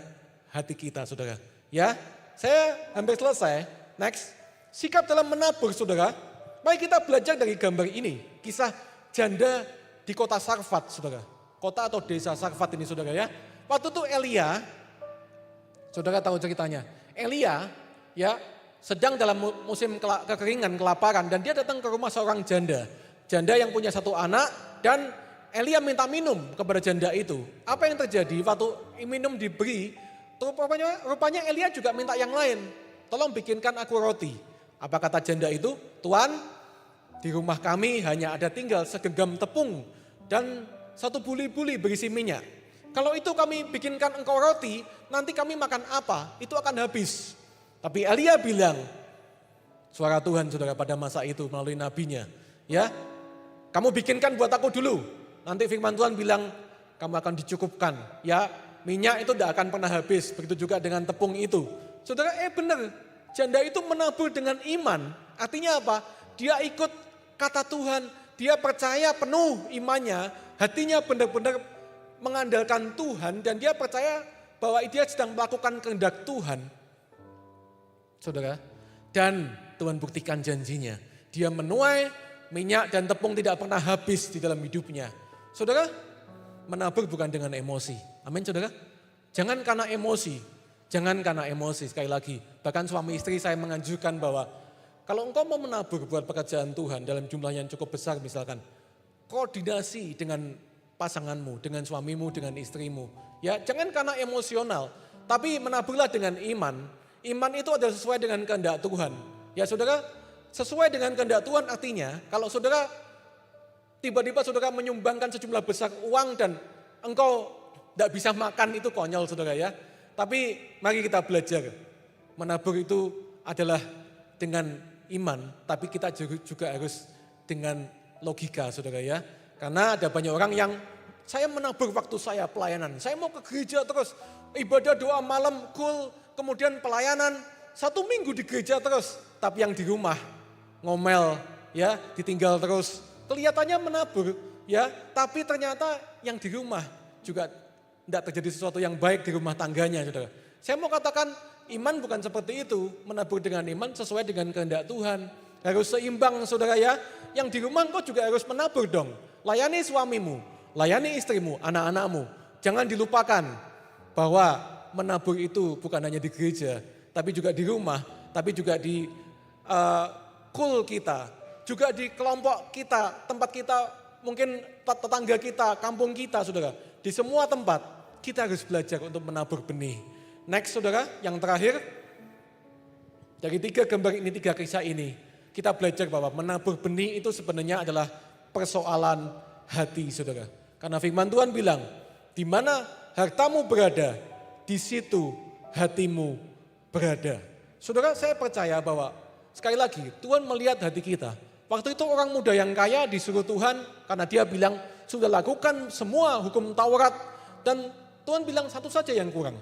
hati kita saudara. Ya, saya hampir selesai. Next, sikap dalam menabur saudara. Mari kita belajar dari gambar ini. Kisah janda di kota Sarfat saudara. Kota atau desa Sarfat ini saudara ya. Waktu itu Elia, saudara tahu ceritanya. Elia ya sedang dalam musim kekeringan, kelaparan. Dan dia datang ke rumah seorang janda. Janda yang punya satu anak dan Elia minta minum kepada janda itu. Apa yang terjadi waktu minum diberi, rupanya Elia juga minta yang lain. Tolong bikinkan aku roti. Apa kata janda itu? Tuan, di rumah kami hanya ada tinggal segenggam tepung dan satu buli-buli berisi minyak. Kalau itu kami bikinkan engkau roti, nanti kami makan apa? Itu akan habis. Tapi Elia bilang, suara Tuhan saudara pada masa itu melalui nabinya. Ya, kamu bikinkan buat aku dulu. Nanti firman Tuhan bilang, kamu akan dicukupkan. Ya, minyak itu tidak akan pernah habis. Begitu juga dengan tepung itu. Saudara, benar. Janda itu menabur dengan iman. Artinya apa? Dia ikut kata Tuhan. Dia percaya penuh imannya. Hatinya benar-benar mengandalkan Tuhan. Dan dia percaya bahwa dia sedang melakukan kehendak Tuhan. Saudara. Dan Tuhan buktikan janjinya. Dia menuai minyak dan tepung tidak pernah habis di dalam hidupnya. Saudara, menabur bukan dengan emosi. Amin saudara. Jangan karena emosi. Jangan karena emosi sekali lagi. Bahkan suami istri saya menganjurkan bahwa kalau engkau mau menabur buat pekerjaan Tuhan dalam jumlah yang cukup besar misalkan. Koordinasi dengan pasanganmu, dengan suamimu, dengan istrimu. Ya, jangan karena emosional. Tapi menaburlah dengan iman. Iman itu adalah sesuai dengan kehendak Tuhan. Ya saudara, sesuai dengan kehendak Tuhan artinya kalau saudara tiba-tiba saudara menyumbangkan sejumlah besar uang dan engkau tidak bisa makan itu konyol saudara ya. Tapi mari kita belajar, menabur itu adalah dengan iman, tapi kita juga harus dengan logika saudara ya. Karena ada banyak orang yang saya menabur waktu saya pelayanan, saya mau ke gereja terus, ibadah doa malam, cool, kemudian pelayanan, 1 minggu di gereja terus, tapi yang di rumah ngomel ya, ditinggal terus, kelihatannya menabur ya, tapi ternyata yang di rumah juga tidak terjadi sesuatu yang baik di rumah tangganya saudara. Saya mau katakan iman bukan seperti itu. Menabur dengan iman sesuai dengan kehendak Tuhan. Harus seimbang saudara ya. Yang di rumah engkau juga harus menabur dong. Layani suamimu, layani istrimu, anak-anakmu. Jangan dilupakan bahwa menabur itu bukan hanya di gereja. Tapi juga di rumah, tapi juga di kul kita. Juga di kelompok kita, tempat kita, mungkin tetangga kita, kampung kita saudara. Di semua tempat. Kita harus belajar untuk menabur benih. Next saudara, yang terakhir. Dari 3 gambar ini, 3 kisah ini. Kita belajar bahwa menabur benih itu sebenarnya adalah persoalan hati saudara. Karena firman Tuhan bilang, di mana hartamu berada, di situ hatimu berada. Saudara, saya percaya bahwa sekali lagi Tuhan melihat hati kita. Waktu itu orang muda yang kaya disuruh Tuhan karena dia bilang, sudah lakukan semua hukum Taurat dan Tuhan bilang satu saja yang kurang.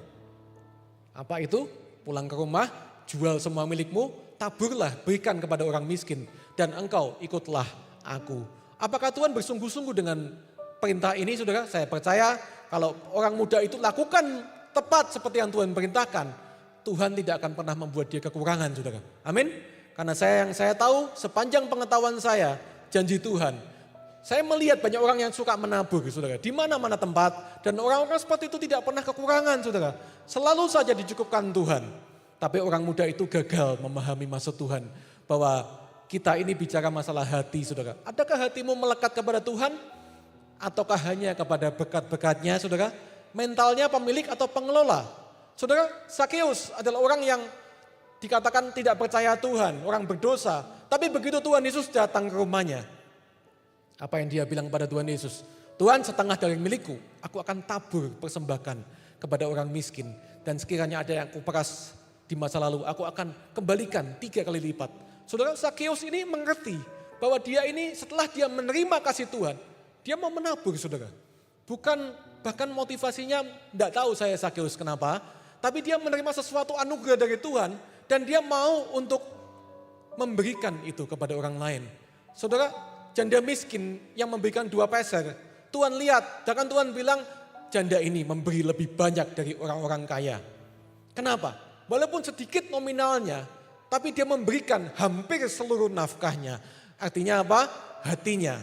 Apa itu? Pulang ke rumah, jual semua milikmu, taburlah, berikan kepada orang miskin. Dan engkau ikutlah aku. Apakah Tuhan bersungguh-sungguh dengan perintah ini saudara? Saya percaya kalau orang muda itu lakukan tepat seperti yang Tuhan perintahkan. Tuhan tidak akan pernah membuat dia kekurangan saudara. Amin. Karena yang saya tahu sepanjang pengetahuan saya, janji Tuhan. Saya melihat banyak orang yang suka menabur, saudara. Di mana-mana tempat. Dan orang-orang seperti itu tidak pernah kekurangan, saudara. Selalu saja dicukupkan Tuhan. Tapi orang muda itu gagal memahami maksud Tuhan. Bahwa kita ini bicara masalah hati, saudara. Adakah hatimu melekat kepada Tuhan? Ataukah hanya kepada berkat-berkatnya, saudara? Mentalnya pemilik atau pengelola? Saudara, Sakeus adalah orang yang dikatakan tidak percaya Tuhan, orang berdosa. Tapi begitu Tuhan Yesus datang ke rumahnya, Apa yang dia bilang pada Tuhan Yesus? Tuhan, setengah dari milikku, aku akan tabur persembahkan kepada orang miskin. Dan sekiranya ada yang aku peras di masa lalu, aku akan kembalikan 3 kali lipat. Saudara, Zakeus ini mengerti bahwa dia ini setelah dia menerima kasih Tuhan, dia mau menabur, saudara. Bukan bahkan motivasinya, tidak tahu saya Zakeus kenapa, tapi dia menerima sesuatu anugerah dari Tuhan dan dia mau untuk memberikan itu kepada orang lain. Saudara, janda miskin yang memberikan 2 peser, Tuhan lihat, bahkan Tuhan bilang, janda ini memberi lebih banyak dari orang-orang kaya. Kenapa? Walaupun sedikit nominalnya, tapi dia memberikan hampir seluruh nafkahnya. Artinya apa? Hatinya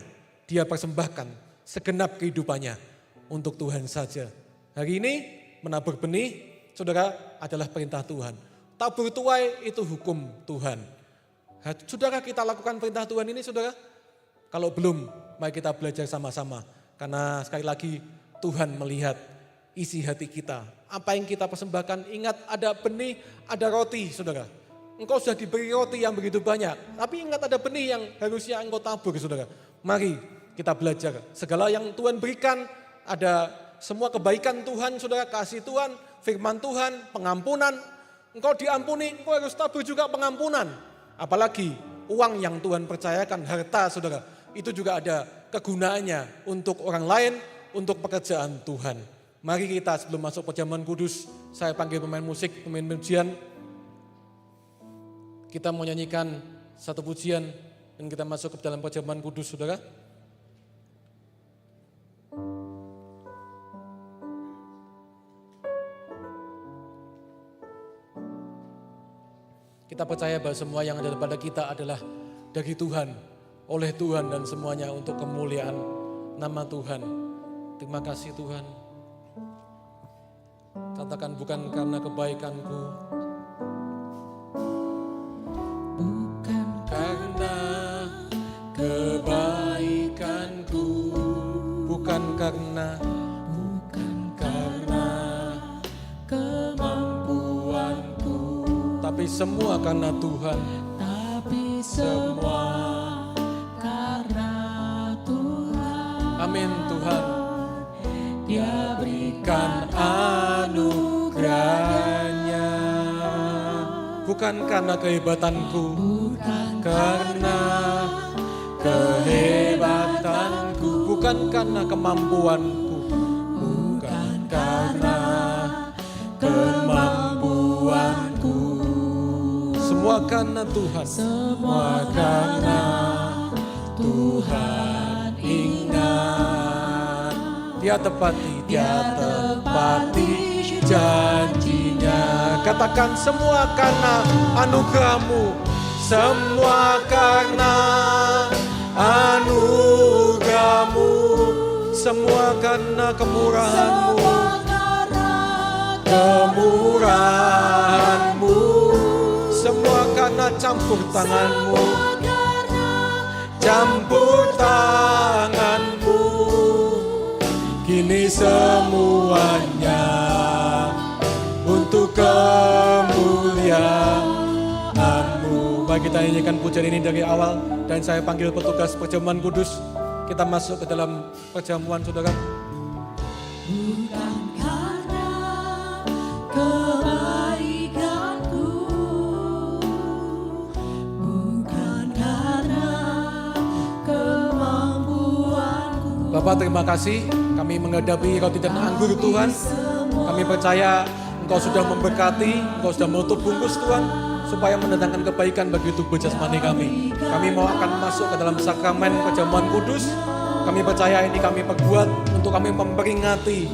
dia persembahkan segenap kehidupannya untuk Tuhan saja. Hari ini menabur benih, saudara, adalah perintah Tuhan. Tabur tuai itu hukum Tuhan. Saudara, kita lakukan perintah Tuhan ini, saudara? Kalau belum, mari kita belajar sama-sama. Karena sekali lagi Tuhan melihat isi hati kita. Apa yang kita persembahkan, ingat ada benih, ada roti, saudara. Engkau sudah diberi roti yang begitu banyak. Tapi ingat ada benih yang harusnya engkau tabur, saudara. Mari kita belajar. Segala yang Tuhan berikan, ada semua kebaikan Tuhan, saudara, kasih Tuhan, firman Tuhan, pengampunan. Engkau diampuni, engkau harus tabur juga pengampunan. Apalagi uang yang Tuhan percayakan, harta, saudara. Itu juga ada kegunaannya untuk orang lain, untuk pekerjaan Tuhan. Mari kita sebelum masuk perjamuan kudus, saya panggil pemain musik, pemain pujian. Kita mau nyanyikan satu pujian dan kita masuk ke dalam perjamuan kudus, saudara. Kita percaya bahwa semua yang ada pada kita adalah dari Tuhan, oleh Tuhan dan semuanya untuk kemuliaan nama Tuhan. Terima kasih Tuhan. Katakan bukan karena kebaikanku, bukan karena kebaikanku, bukan karena kemampuanku, tapi semua karena Tuhan. Tapi semua karena Tuhan. Amin Tuhan. Dia berikan anugerahnya. Bukan karena kehebatanku, bukan karena kehebatanku, bukan karena kemampuanku, bukan karena kemampuanku. Semua karena Tuhan, semua karena Tuhan. Ingat, Dia tepati janjinya. Katakan semua karena anugerahmu, semua karena anugerahmu, semua karena kemurahanmu, semua karena campur tanganmu, kini semuanya untuk kemuliaan-Mu. Mari kita nyanyikan pujian ini dari awal dan saya panggil petugas perjamuan kudus. Kita masuk ke dalam perjamuan, saudara. Bukan karena kebaikanku, bukan karena kemampuanku. Bapak, terima kasih kami menghadapi roti dan anggur Tuhan. Kami percaya Engkau sudah memberkati, Engkau sudah menutup bungkus Tuhan, supaya mendatangkan kebaikan bagi tubuh jasmani kami. Kami mau akan masuk ke dalam sakramen perjamuan kudus. Kami percaya ini kami perbuat untuk kami memperingati,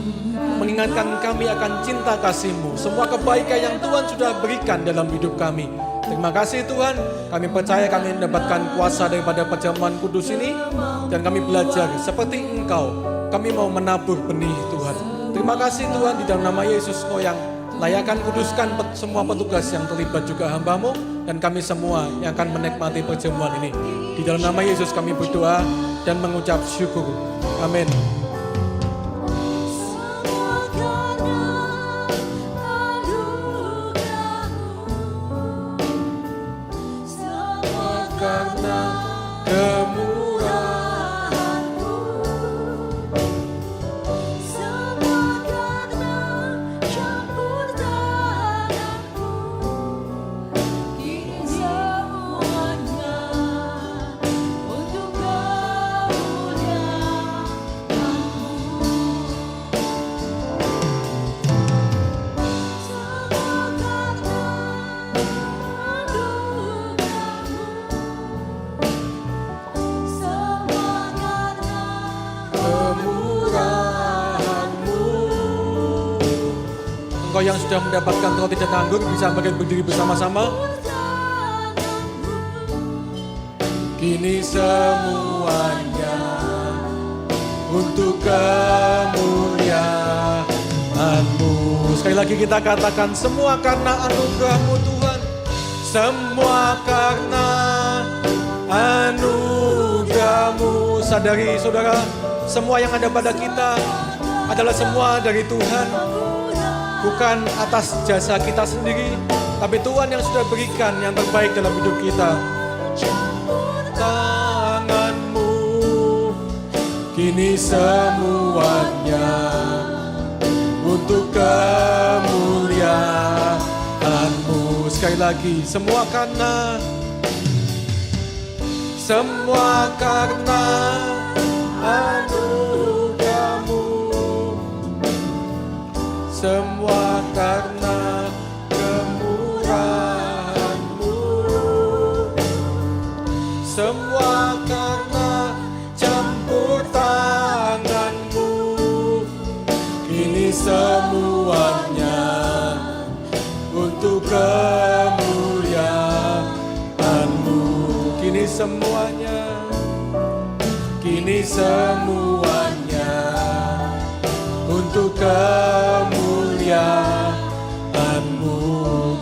mengingatkan kami akan cinta kasih-Mu, semua kebaikan yang Tuhan sudah berikan dalam hidup kami. Terima kasih Tuhan, kami percaya kami mendapatkan kuasa daripada perjamuan kudus ini, dan kami belajar seperti Engkau, kami mau menabur benih Tuhan. Terima kasih Tuhan, di dalam nama Yesus Engkau yang layakan kuduskan semua petugas yang terlibat juga hamba-Mu, dan kami semua yang akan menikmati perjamuan ini. Di dalam nama Yesus kami berdoa dan mengucap syukur. Amin. Karena kemurahan Engkau yang sudah mendapatkan roti dan anggur bisa bangkit berdiri bersama-sama. Kini semuanya untuk kemuliaan-Mu. Sekali lagi kita katakan, semua karena anugerah-Mu Tuhan. Semua karena anugerah-Mu. Sadari saudara, semua yang ada pada kita adalah semua dari Tuhan. Bukan atas jasa kita sendiri, tapi Tuhan yang sudah berikan yang terbaik dalam hidup kita. Tangan-Mu kini semuanya untuk kemuliaan-Mu. Sekali lagi, semua karena anugerah-Mu, semua karena kemurahan-Mu, semua karena campur tangan-Mu. Kini semuanya untuk kemuliaan-Mu. Kini semuanya untuk kemuliaan-Mu.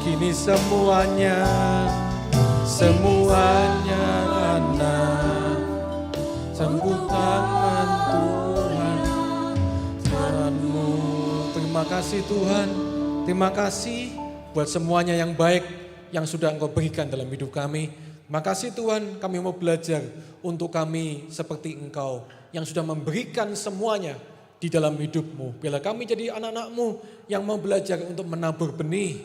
Kini semuanya anak sambut tangan Tuhan-Mu. Terima kasih Tuhan, terima kasih buat semuanya yang baik yang sudah Engkau berikan dalam hidup kami. Terima kasih Tuhan, kami mau belajar untuk kami seperti Engkau yang sudah memberikan semuanya di dalam hidup-Mu. Biarlah kami jadi anak-anak-Mu yang mau belajar untuk menabur benih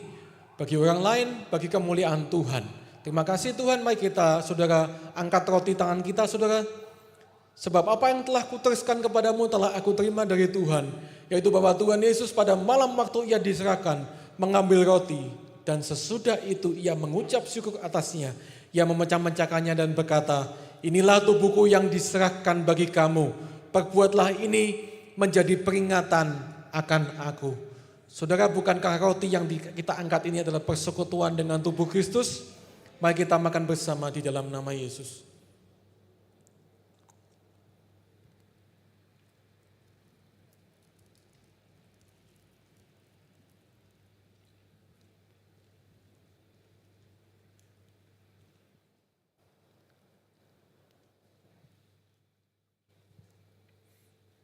bagi orang lain, bagi kemuliaan Tuhan. Terima kasih Tuhan, mari kita saudara angkat roti tangan kita saudara. Sebab apa yang telah kuteruskan kepadamu telah aku terima dari Tuhan. Yaitu bahwa Tuhan Yesus pada malam waktu ia diserahkan mengambil roti. Dan sesudah itu ia mengucap syukur atasnya. Ia memecah-mecahkannya dan berkata, inilah tubuhku yang diserahkan bagi kamu. Perbuatlah ini menjadi peringatan akan aku. Saudara, bukankah roti yang kita angkat ini adalah persekutuan dengan tubuh Kristus? Mari kita makan bersama di dalam nama Yesus.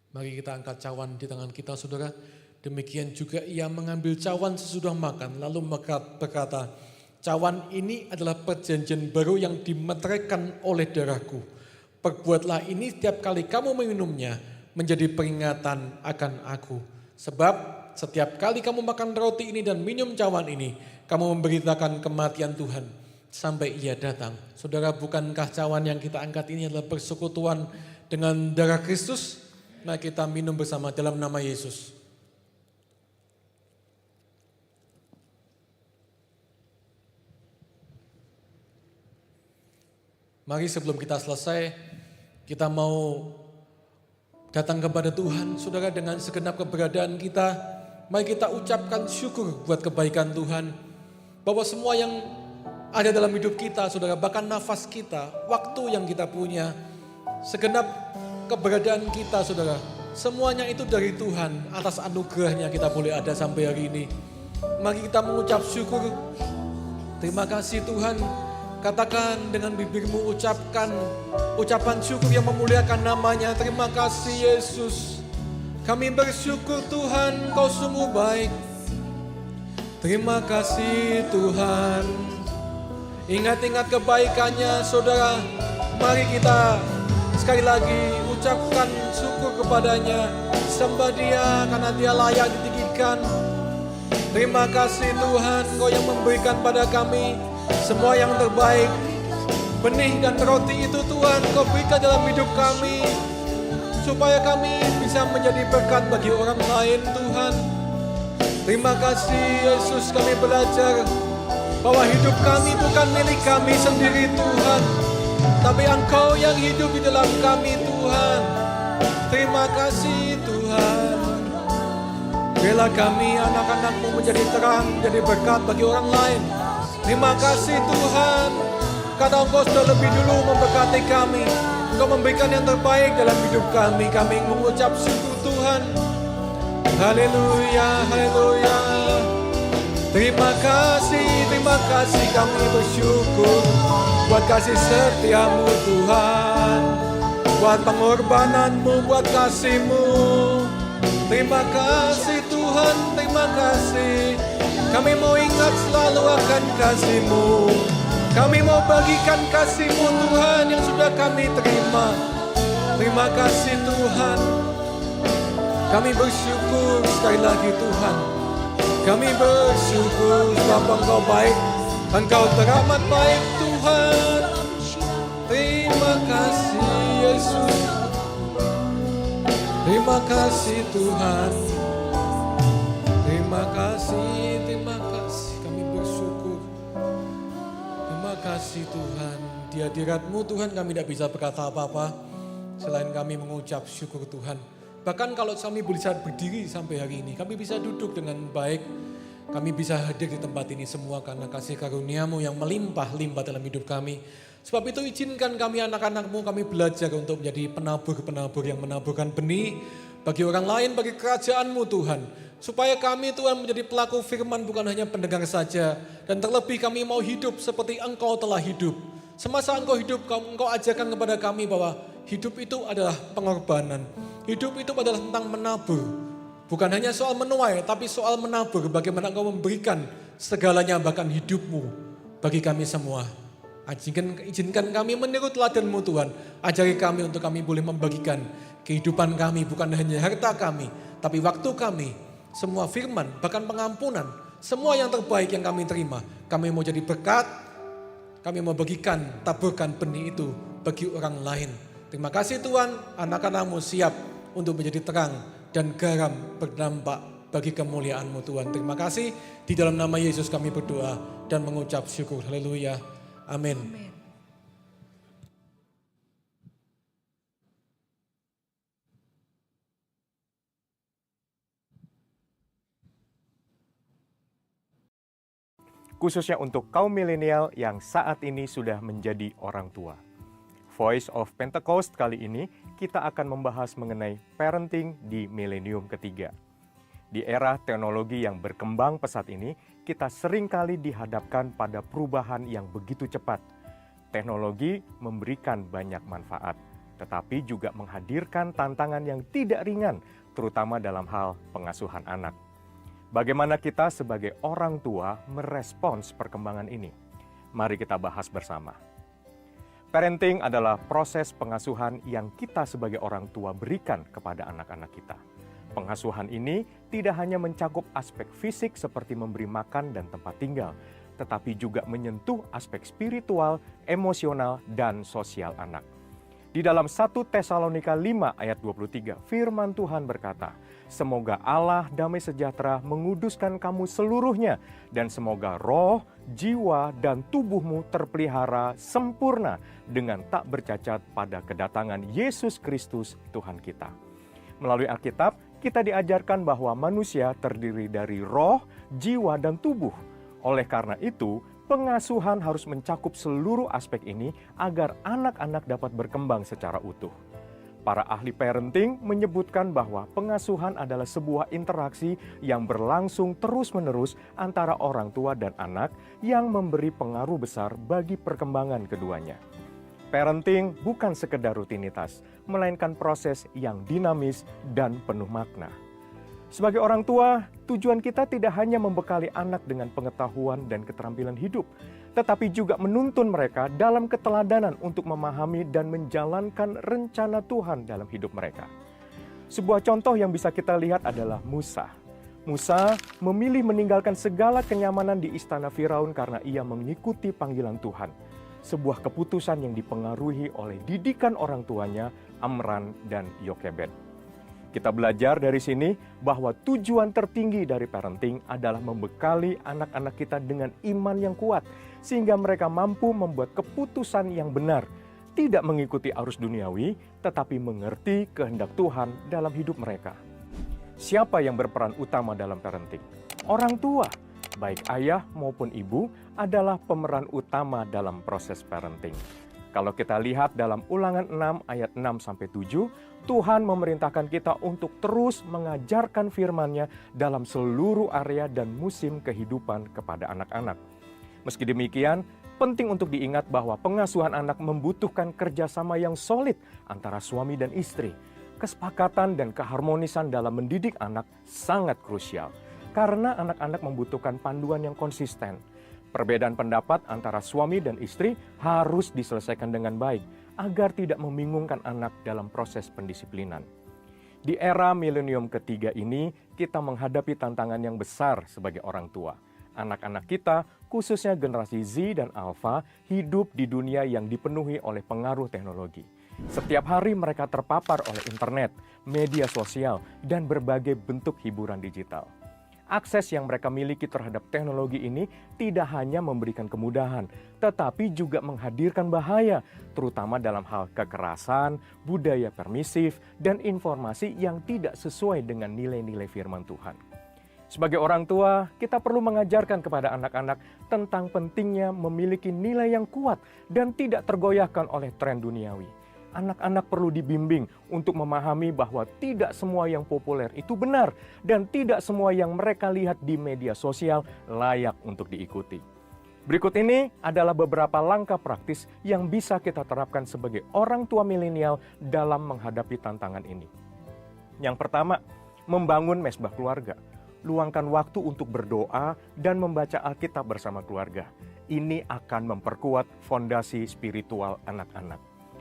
Mari kita angkat cawan di tangan kita saudara. Demikian juga ia mengambil cawan sesudah makan. Lalu berkata, cawan ini adalah perjanjian baru yang dimeteraikan oleh darahku. Perbuatlah ini setiap kali kamu meminumnya menjadi peringatan akan aku. Sebab setiap kali kamu makan roti ini dan minum cawan ini, kamu memberitakan kematian Tuhan sampai ia datang. Saudara, bukankah cawan yang kita angkat ini adalah persekutuan dengan darah Kristus? Nah, kita minum bersama dalam nama Yesus. Mari sebelum kita selesai, kita mau datang kepada Tuhan, saudara, dengan segenap keberadaan kita. Mari kita ucapkan syukur buat kebaikan Tuhan. Bahwa semua yang ada dalam hidup kita, saudara, bahkan nafas kita, waktu yang kita punya, segenap keberadaan kita, saudara, semuanya itu dari Tuhan. Atas anugerahnya kita boleh ada sampai hari ini. Mari kita mengucap syukur. Terima kasih Tuhan. Katakan dengan bibirmu, ucapkan ucapan syukur yang memuliakan namanya. Terima kasih Yesus. Kami bersyukur Tuhan, Kau sungguh baik. Terima kasih Tuhan. Ingat-ingat kebaikannya saudara. Mari kita sekali lagi ucapkan syukur kepadanya. Sembah dia karena dia layak ditinggikan. Terima kasih Tuhan, Kau yang memberikan pada kami semua yang terbaik. Benih dan roti itu Tuhan Kau berikan dalam hidup kami. Supaya kami bisa menjadi berkat bagi orang lain Tuhan. Terima kasih Yesus, kami belajar bahwa hidup kami bukan milik kami sendiri Tuhan. Tapi Engkau yang hidup di dalam kami Tuhan. Terima kasih Tuhan. Bela kami anak-anak-Mu menjadi terang, menjadi berkat bagi orang lain. Terima kasih Tuhan, karena Engkau sudah lebih dulu memberkati kami. Engkau memberikan yang terbaik dalam hidup kami. Kami mengucap syukur Tuhan. Haleluya, haleluya. Terima kasih kami bersyukur buat kasih setia-Mu Tuhan, buat pengorbanan-Mu, buat kasih-Mu. Terima kasih Tuhan, terima kasih. Kami mau ingat selalu akan kasih-Mu. Kami mau bagikan kasih-Mu Tuhan yang sudah kami terima. Terima kasih Tuhan. Kami bersyukur sekali lagi Tuhan. Kami bersyukur sebab Engkau baik. Engkau teramat baik Tuhan. Terima kasih Yesus. Terima kasih Tuhan. Terima kasih, terima kasih. Kami bersyukur. Terima kasih Tuhan. Di hadirat-Mu Tuhan kami tidak bisa berkata apa-apa selain kami mengucap syukur Tuhan. Bahkan kalau kami bisa berdiri sampai hari ini, kami bisa duduk dengan baik. Kami bisa hadir di tempat ini semua karena kasih karunia-Mu yang melimpah-limpah dalam hidup kami. Sebab itu izinkan kami anak-anak-Mu, kami belajar untuk menjadi penabur-penabur yang menaburkan benih bagi orang lain, bagi kerajaan-Mu Tuhan. Supaya kami Tuhan menjadi pelaku firman bukan hanya pendengar saja. Dan terlebih kami mau hidup seperti Engkau telah hidup. Semasa Engkau hidup, Engkau ajarkan kepada kami bahwa hidup itu adalah pengorbanan. Hidup itu adalah tentang menabur. Bukan hanya soal menuai, tapi soal menabur. Bagaimana Engkau memberikan segalanya bahkan hidup-Mu bagi kami semua. Izinkan kami meniru teladan-Mu Tuhan. Ajari kami untuk kami boleh membagikan kehidupan kami. Bukan hanya harta kami, tapi waktu kami. Semua firman, bahkan pengampunan. Semua yang terbaik yang kami terima. Kami mau jadi berkat. Kami mau bagikan, taburkan benih itu bagi orang lain. Terima kasih Tuhan, anak-anak-Mu siap untuk menjadi terang dan garam berdampak bagi kemuliaan-Mu Tuhan. Terima kasih, di dalam nama Yesus kami berdoa dan mengucap syukur. Haleluya. Amin. Khususnya untuk kaum milenial yang saat ini sudah menjadi orang tua. Voice of Pentecost kali ini kita akan membahas mengenai parenting di milenium ketiga. Di era teknologi yang berkembang pesat ini, kita seringkali dihadapkan pada perubahan yang begitu cepat. Teknologi memberikan banyak manfaat, tetapi juga menghadirkan tantangan yang tidak ringan, terutama dalam hal pengasuhan anak. Bagaimana kita sebagai orang tua merespons perkembangan ini? Mari kita bahas bersama. Parenting adalah proses pengasuhan yang kita sebagai orang tua berikan kepada anak-anak kita. Pengasuhan ini tidak hanya mencakup aspek fisik seperti memberi makan dan tempat tinggal, tetapi juga menyentuh aspek spiritual, emosional, dan sosial anak. Di dalam 1 Tesalonika 5 ayat 23, firman Tuhan berkata, "Semoga Allah damai sejahtera menguduskan kamu seluruhnya, dan semoga roh, jiwa, dan tubuhmu terpelihara sempurna dengan tak bercacat pada kedatangan Yesus Kristus Tuhan kita." Melalui Alkitab, kita diajarkan bahwa manusia terdiri dari roh, jiwa, dan tubuh. Oleh karena itu, pengasuhan harus mencakup seluruh aspek ini agar anak-anak dapat berkembang secara utuh. Para ahli parenting menyebutkan bahwa pengasuhan adalah sebuah interaksi yang berlangsung terus-menerus antara orang tua dan anak yang memberi pengaruh besar bagi perkembangan keduanya. Parenting bukan sekedar rutinitas, melainkan proses yang dinamis dan penuh makna. Sebagai orang tua, tujuan kita tidak hanya membekali anak dengan pengetahuan dan keterampilan hidup, tetapi juga menuntun mereka dalam keteladanan untuk memahami dan menjalankan rencana Tuhan dalam hidup mereka. Sebuah contoh yang bisa kita lihat adalah Musa. Musa memilih meninggalkan segala kenyamanan di istana Firaun karena ia mengikuti panggilan Tuhan. Sebuah keputusan yang dipengaruhi oleh didikan orang tuanya, Amran dan Yokebed. Kita belajar dari sini bahwa tujuan tertinggi dari parenting adalah membekali anak-anak kita dengan iman yang kuat, sehingga mereka mampu membuat keputusan yang benar, tidak mengikuti arus duniawi, tetapi mengerti kehendak Tuhan dalam hidup mereka. Siapa yang berperan utama dalam parenting? Orang tua, baik ayah maupun ibu, adalah pemeran utama dalam proses parenting. Kalau kita lihat dalam Ulangan 6 ayat 6-7, Tuhan memerintahkan kita untuk terus mengajarkan firman-Nya dalam seluruh area dan musim kehidupan kepada anak-anak. Meski demikian, penting untuk diingat bahwa pengasuhan anak membutuhkan kerjasama yang solid antara suami dan istri. Kesepakatan dan keharmonisan dalam mendidik anak sangat krusial, karena anak-anak membutuhkan panduan yang konsisten. Perbedaan pendapat antara suami dan istri harus diselesaikan dengan baik, agar tidak membingungkan anak dalam proses pendisiplinan. Di era milenium ketiga ini, kita menghadapi tantangan yang besar sebagai orang tua. Anak-anak kita, khususnya generasi Z dan Alpha, hidup di dunia yang dipenuhi oleh pengaruh teknologi. Setiap hari mereka terpapar oleh internet, media sosial, dan berbagai bentuk hiburan digital. Akses yang mereka miliki terhadap teknologi ini tidak hanya memberikan kemudahan, tetapi juga menghadirkan bahaya, terutama dalam hal kekerasan, budaya permisif, dan informasi yang tidak sesuai dengan nilai-nilai firman Tuhan. Sebagai orang tua, kita perlu mengajarkan kepada anak-anak tentang pentingnya memiliki nilai yang kuat dan tidak tergoyahkan oleh tren duniawi. Anak-anak perlu dibimbing untuk memahami bahwa tidak semua yang populer itu benar dan tidak semua yang mereka lihat di media sosial layak untuk diikuti. Berikut ini adalah beberapa langkah praktis yang bisa kita terapkan sebagai orang tua milenial dalam menghadapi tantangan ini. Yang pertama, membangun mesbah keluarga. Luangkan waktu untuk berdoa dan membaca Alkitab bersama keluarga. Ini akan memperkuat fondasi spiritual anak-anak.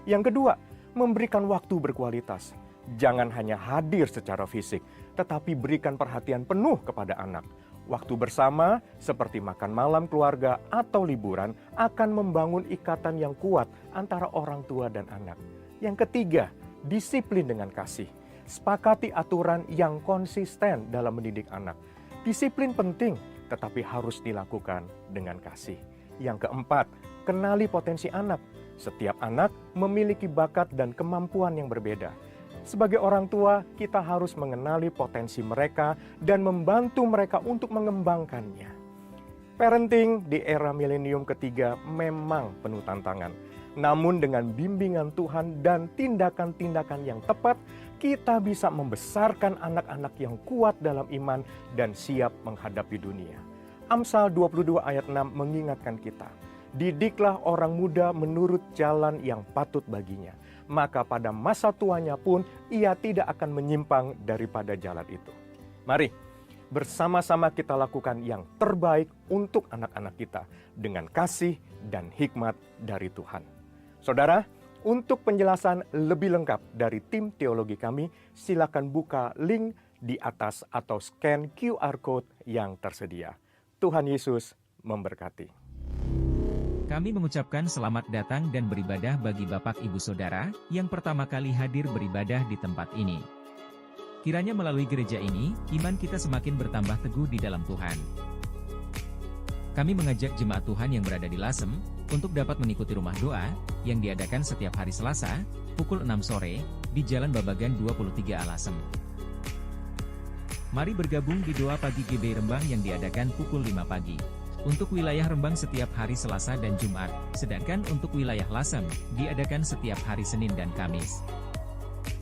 Yang kedua, memberikan waktu berkualitas. Jangan hanya hadir secara fisik, tetapi berikan perhatian penuh kepada anak. Waktu bersama, seperti makan malam keluarga atau liburan, akan membangun ikatan yang kuat antara orang tua dan anak. Yang ketiga, disiplin dengan kasih. Sepakati aturan yang konsisten dalam mendidik anak. Disiplin penting, tetapi harus dilakukan dengan kasih. Yang keempat, kenali potensi anak. Setiap anak memiliki bakat dan kemampuan yang berbeda. Sebagai orang tua, kita harus mengenali potensi mereka dan membantu mereka untuk mengembangkannya. Parenting di era milenium ketiga memang penuh tantangan. Namun dengan bimbingan Tuhan dan tindakan-tindakan yang tepat, kita bisa membesarkan anak-anak yang kuat dalam iman dan siap menghadapi dunia. Amsal 22 ayat 6 mengingatkan kita, didiklah orang muda menurut jalan yang patut baginya, maka pada masa tuanya pun ia tidak akan menyimpang daripada jalan itu. Mari bersama-sama kita lakukan yang terbaik untuk anak-anak kita dengan kasih dan hikmat dari Tuhan. Saudara, untuk penjelasan lebih lengkap dari tim teologi kami, silakan buka link di atas atau scan QR Code yang tersedia. Tuhan Yesus memberkati. Kami mengucapkan selamat datang dan beribadah bagi Bapak Ibu Saudara yang pertama kali hadir beribadah di tempat ini. Kiranya melalui gereja ini, iman kita semakin bertambah teguh di dalam Tuhan. Kami mengajak jemaat Tuhan yang berada di Lasem, untuk dapat mengikuti rumah doa, yang diadakan setiap hari Selasa, pukul 6 sore, di Jalan Babagan 23A Lasem. Mari bergabung di doa pagi GB Rembang yang diadakan pukul 5 pagi. Untuk wilayah Rembang setiap hari Selasa dan Jumat, sedangkan untuk wilayah Lasem, diadakan setiap hari Senin dan Kamis.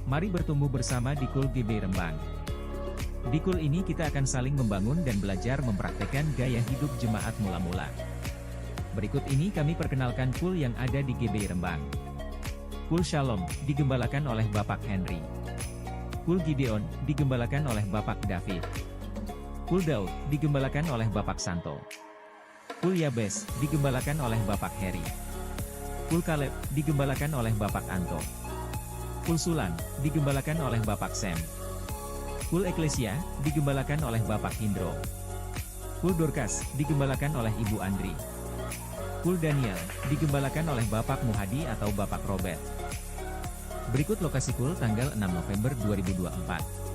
Mari bertumbuh bersama di Kul GB Rembang. Di Kul ini kita akan saling membangun dan belajar mempraktekkan gaya hidup jemaat mula-mula. Berikut ini kami perkenalkan Kul yang ada di GB Rembang. Kul Shalom, digembalakan oleh Bapak Henry. Kul Gideon, digembalakan oleh Bapak David. Kul Daud, digembalakan oleh Bapak Santo. Kul Yabes, digembalakan oleh Bapak Heri. Kul Kaleb, digembalakan oleh Bapak Anto. Kul Sulan, digembalakan oleh Bapak Sam. Kul Eklesia, digembalakan oleh Bapak Hindro. Kul Dorcas, digembalakan oleh Ibu Andri. Kul Daniel, digembalakan oleh Bapak Muhadi atau Bapak Robert. Berikut lokasi Kul tanggal 6 November 2024.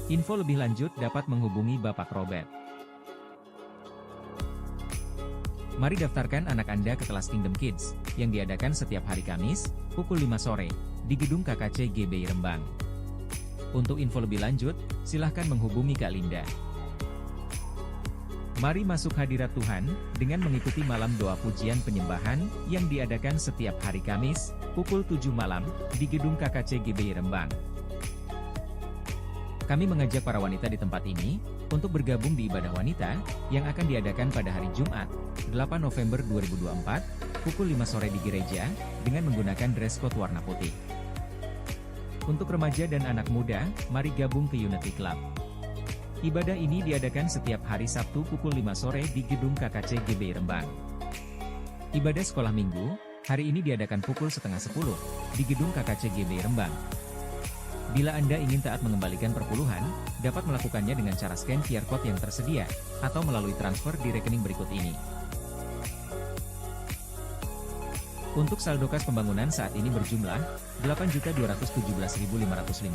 Info lebih lanjut dapat menghubungi Bapak Robert. Mari daftarkan anak Anda ke kelas Kingdom Kids, yang diadakan setiap hari Kamis, pukul 5 sore, di gedung KKC GBI Rembang. Untuk info lebih lanjut, silahkan menghubungi Kak Linda. Mari masuk hadirat Tuhan, dengan mengikuti malam doa pujian penyembahan, yang diadakan setiap hari Kamis, pukul 7 malam, di gedung KKC GBI Rembang. Kami mengajak para wanita di tempat ini, untuk bergabung di ibadah wanita, yang akan diadakan pada hari Jumat, 8 November 2024, pukul 5 sore di gereja, dengan menggunakan dress code warna putih. Untuk remaja dan anak muda, mari gabung ke Unity Club. Ibadah ini diadakan setiap hari Sabtu pukul 5 sore di gedung KKC GBI Rembang. Ibadah sekolah minggu, hari ini diadakan pukul setengah 10, di gedung KKC GBI Rembang. Bila Anda ingin taat mengembalikan perpuluhan, dapat melakukannya dengan cara scan QR Code yang tersedia, atau melalui transfer di rekening berikut ini. Untuk saldo kas pembangunan saat ini berjumlah Rp8.217.505,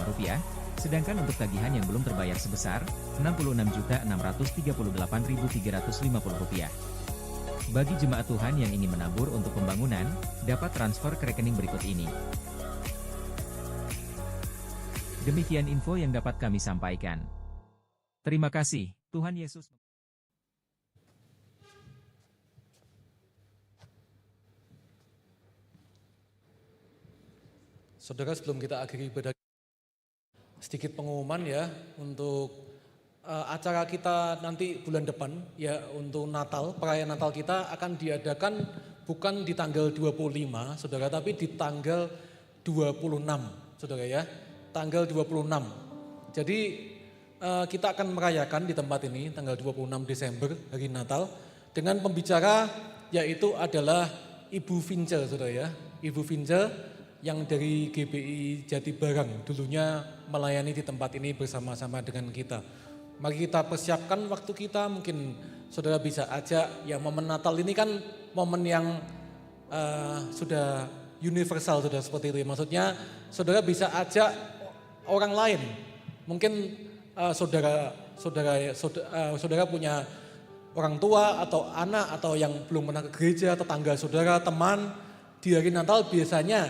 sedangkan untuk tagihan yang belum terbayar sebesar Rp66.638.350. Bagi jemaat Tuhan yang ingin menabur untuk pembangunan, dapat transfer ke rekening berikut ini. Demikian info yang dapat kami sampaikan. Terima kasih, Tuhan Yesus. Saudara, sebelum kita akhiri ibadah, sedikit pengumuman ya untuk acara kita nanti bulan depan ya, untuk Natal, perayaan Natal kita akan diadakan bukan di tanggal 25, Saudara, tapi di tanggal 26, Saudara ya. Tanggal 26. Jadi kita akan merayakan di tempat ini tanggal 26 Desember, hari Natal, dengan pembicara yaitu adalah Ibu Vince, Saudara ya. Ibu Vince yang dari GBI Jatibarang dulunya melayani di tempat ini bersama-sama dengan kita. Mari kita persiapkan waktu kita, mungkin Saudara bisa ajak, ya momen Natal ini kan momen yang sudah universal, Saudara, seperti itu ya. Maksudnya Saudara bisa ajak orang lain, mungkin saudara punya orang tua atau anak atau yang belum pernah ke gereja, tetangga saudara, teman, di hari Natal biasanya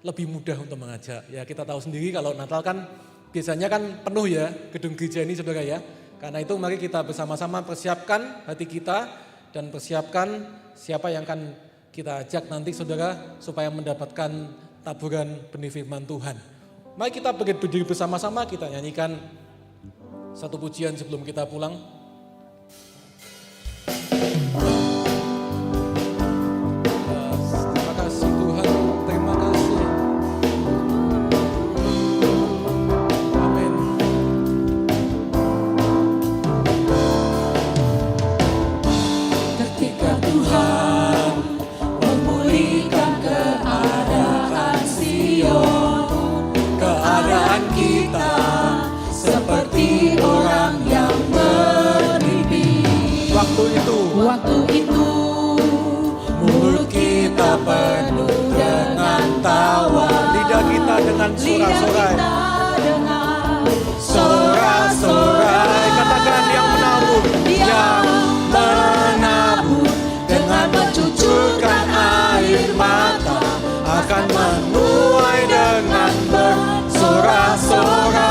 lebih mudah untuk mengajak. Ya kita tahu sendiri kalau Natal kan biasanya kan penuh ya gedung gereja ini, Saudara ya. Karena itu mari kita bersama-sama persiapkan hati kita dan persiapkan siapa yang akan kita ajak nanti, Saudara, supaya mendapatkan taburan benih firman Tuhan. Mari kita berdiri bersama-sama, kita nyanyikan satu pujian sebelum kita pulang. Terima kasih Tuhan, terima kasih. Amin. Ketika Tuhan memulihkan keadaan Sion, keadaan kita seperti orang yang bermimpi. Waktu itu mulut kita penuh dengan tawa, lidah kita dengan sorak-sorai. Sorak-sorai, Katakan yang menabur, yang menabur dengan mencucurkan air mata akan menuai dengan bersorak-sorai.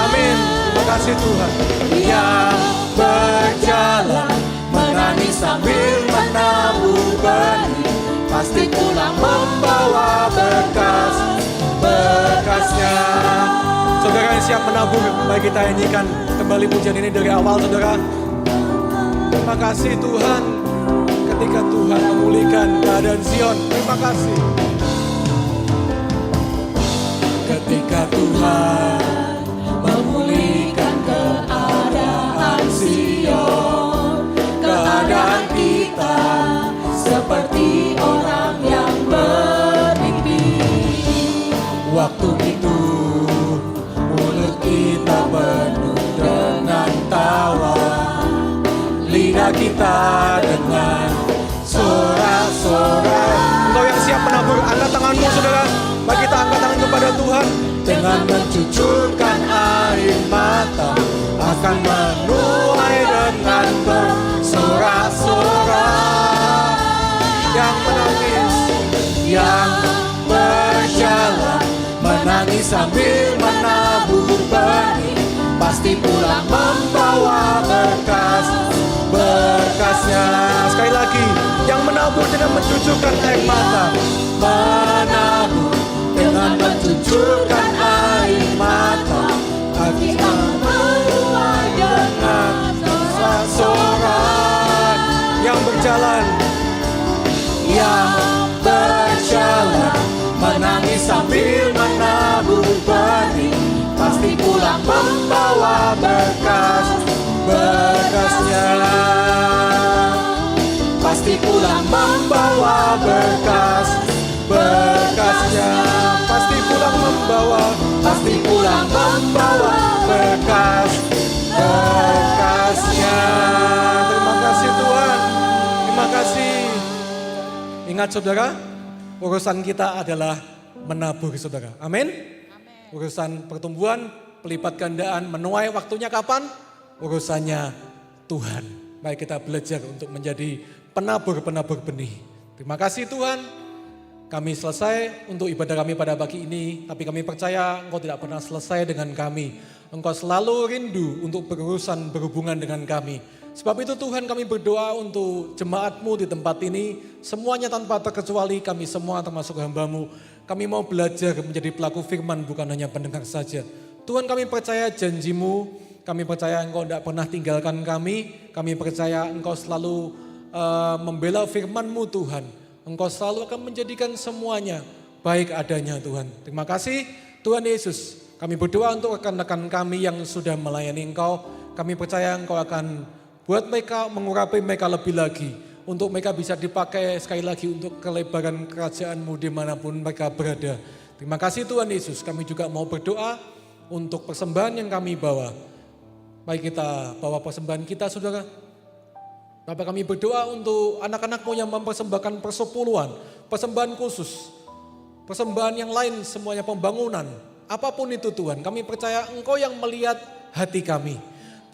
Amin. Terima kasih Tuhan. Yang berjalan menangis sambil menabur benih, pasti pulang membawa berkasnya. Saudara yang siap menabur, mari kita nyanyikan kembali pujian ini dari awal, Saudara. Terima kasih Tuhan, ketika Tuhan memulihkan keadaan Sion. Terima kasih. Ketika Tuhan memulihkan keadaan Sion, keadaan kita seperti orang yang bermimpi. Waktu itu mulut kita penuh dengan tawa, lidah kita dengan sorak-sorai. Engkau yang siap menabur, angkat tanganmu Saudara. Mari kita angkat tangan kepada Tuhan. Dengan mencucurkan air mata akan menuai dengan bersorak-sorai. yang menangis, yang berjalan menangis sambil menabur benih, pasti pulang membawa berkasnya. Sekali lagi, yang menabur dengan mencucurkan air mata, menabur dengan mencucurkan air mata, akan menuai dengan sorak yang berjalan, menangis sambil menabur benih, pasti pulang membawa berkasnya. Pasti pulang membawa berkasnya. Pasti pulang membawa berkasnya. Terima kasih Tuhan. Terima kasih. Ingat saudara, urusan kita adalah menabur saudara. Amin. Urusan pertumbuhan, pelipat gandaan, menuai waktunya kapan? Urusannya Tuhan. Mari kita belajar untuk menjadi penabur-penabur benih. Terima kasih Tuhan. Kami selesai untuk ibadah kami pada pagi ini, tapi kami percaya Engkau tidak pernah selesai dengan kami. Engkau selalu rindu untuk berurusan berhubungan dengan kami. Sebab itu Tuhan, kami berdoa untuk jemaat-Mu di tempat ini, semuanya tanpa terkecuali, kami semua termasuk hamba-Mu. Kami mau belajar menjadi pelaku firman, bukan hanya pendengar saja. Tuhan, kami percaya janji-Mu, kami percaya Engkau tidak pernah tinggalkan kami percaya Engkau selalu membela firman-Mu Tuhan. Engkau selalu akan menjadikan semuanya baik adanya Tuhan. Terima kasih Tuhan Yesus. Kami berdoa untuk rekan-rekan kami yang sudah melayani Engkau. Kami percaya Engkau akan buat mereka, mengurapi mereka lebih lagi. Untuk mereka bisa dipakai sekali lagi untuk kelebaran kerajaan-Mu dimanapun mereka berada. Terima kasih Tuhan Yesus. Kami juga mau berdoa untuk persembahan yang kami bawa. Mari kita bawa persembahan kita saudara. Bapak, kami berdoa untuk anak-anak-Mu yang mempersembahkan persepuluhan, persembahan khusus, persembahan yang lain semuanya pembangunan. Apapun itu Tuhan, kami percaya Engkau yang melihat hati kami.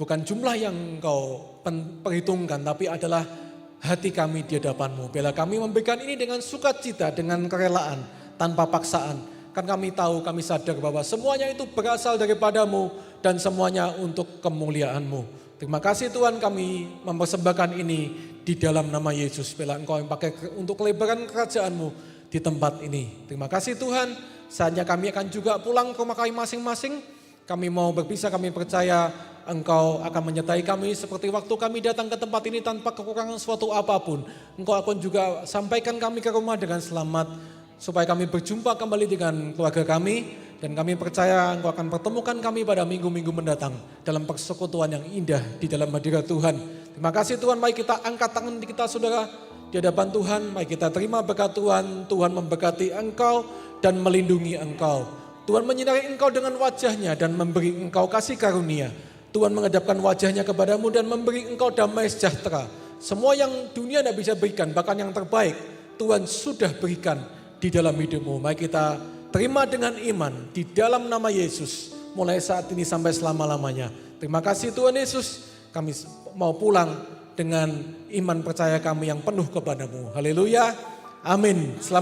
Bukan jumlah yang Engkau perhitungkan, tapi adalah hati kami di hadapan-Mu. Bila kami memberikan ini dengan sukacita, dengan kerelaan, tanpa paksaan. Kan kami tahu, kami sadar bahwa semuanya itu berasal daripada-Mu dan semuanya untuk kemuliaan-Mu. Terima kasih Tuhan, kami mempersembahkan ini di dalam nama Yesus. Bila Engkau yang pakai untuk kelebaran kerajaan-Mu di tempat ini. Terima kasih Tuhan, saatnya kami akan juga pulang ke rumah kami masing-masing. Kami mau berpisah, kami percaya Engkau akan menyertai kami seperti waktu kami datang ke tempat ini tanpa kekurangan suatu apapun. Engkau akan juga sampaikan kami ke rumah dengan selamat, supaya kami berjumpa kembali dengan keluarga kami. Dan kami percaya Engkau akan pertemukan kami pada minggu-minggu mendatang dalam persekutuan yang indah di dalam hadirat Tuhan. Terima kasih Tuhan, mari kita angkat tangan kita saudara di hadapan Tuhan. Mari kita terima berkat Tuhan. Tuhan memberkati engkau dan melindungi engkau. Tuhan menyinari engkau dengan wajahnya dan memberi engkau kasih karunia. Tuhan menghadapkan wajahnya kepadamu dan memberi engkau damai sejahtera. Semua yang dunia tidak bisa berikan, bahkan yang terbaik, Tuhan sudah berikan di dalam hidupmu. Mari kita terima dengan iman di dalam nama Yesus, mulai saat ini sampai selama-lamanya. Terima kasih Tuhan Yesus, kami mau pulang dengan iman percaya kami yang penuh kepadamu. Haleluya, amin. Selamat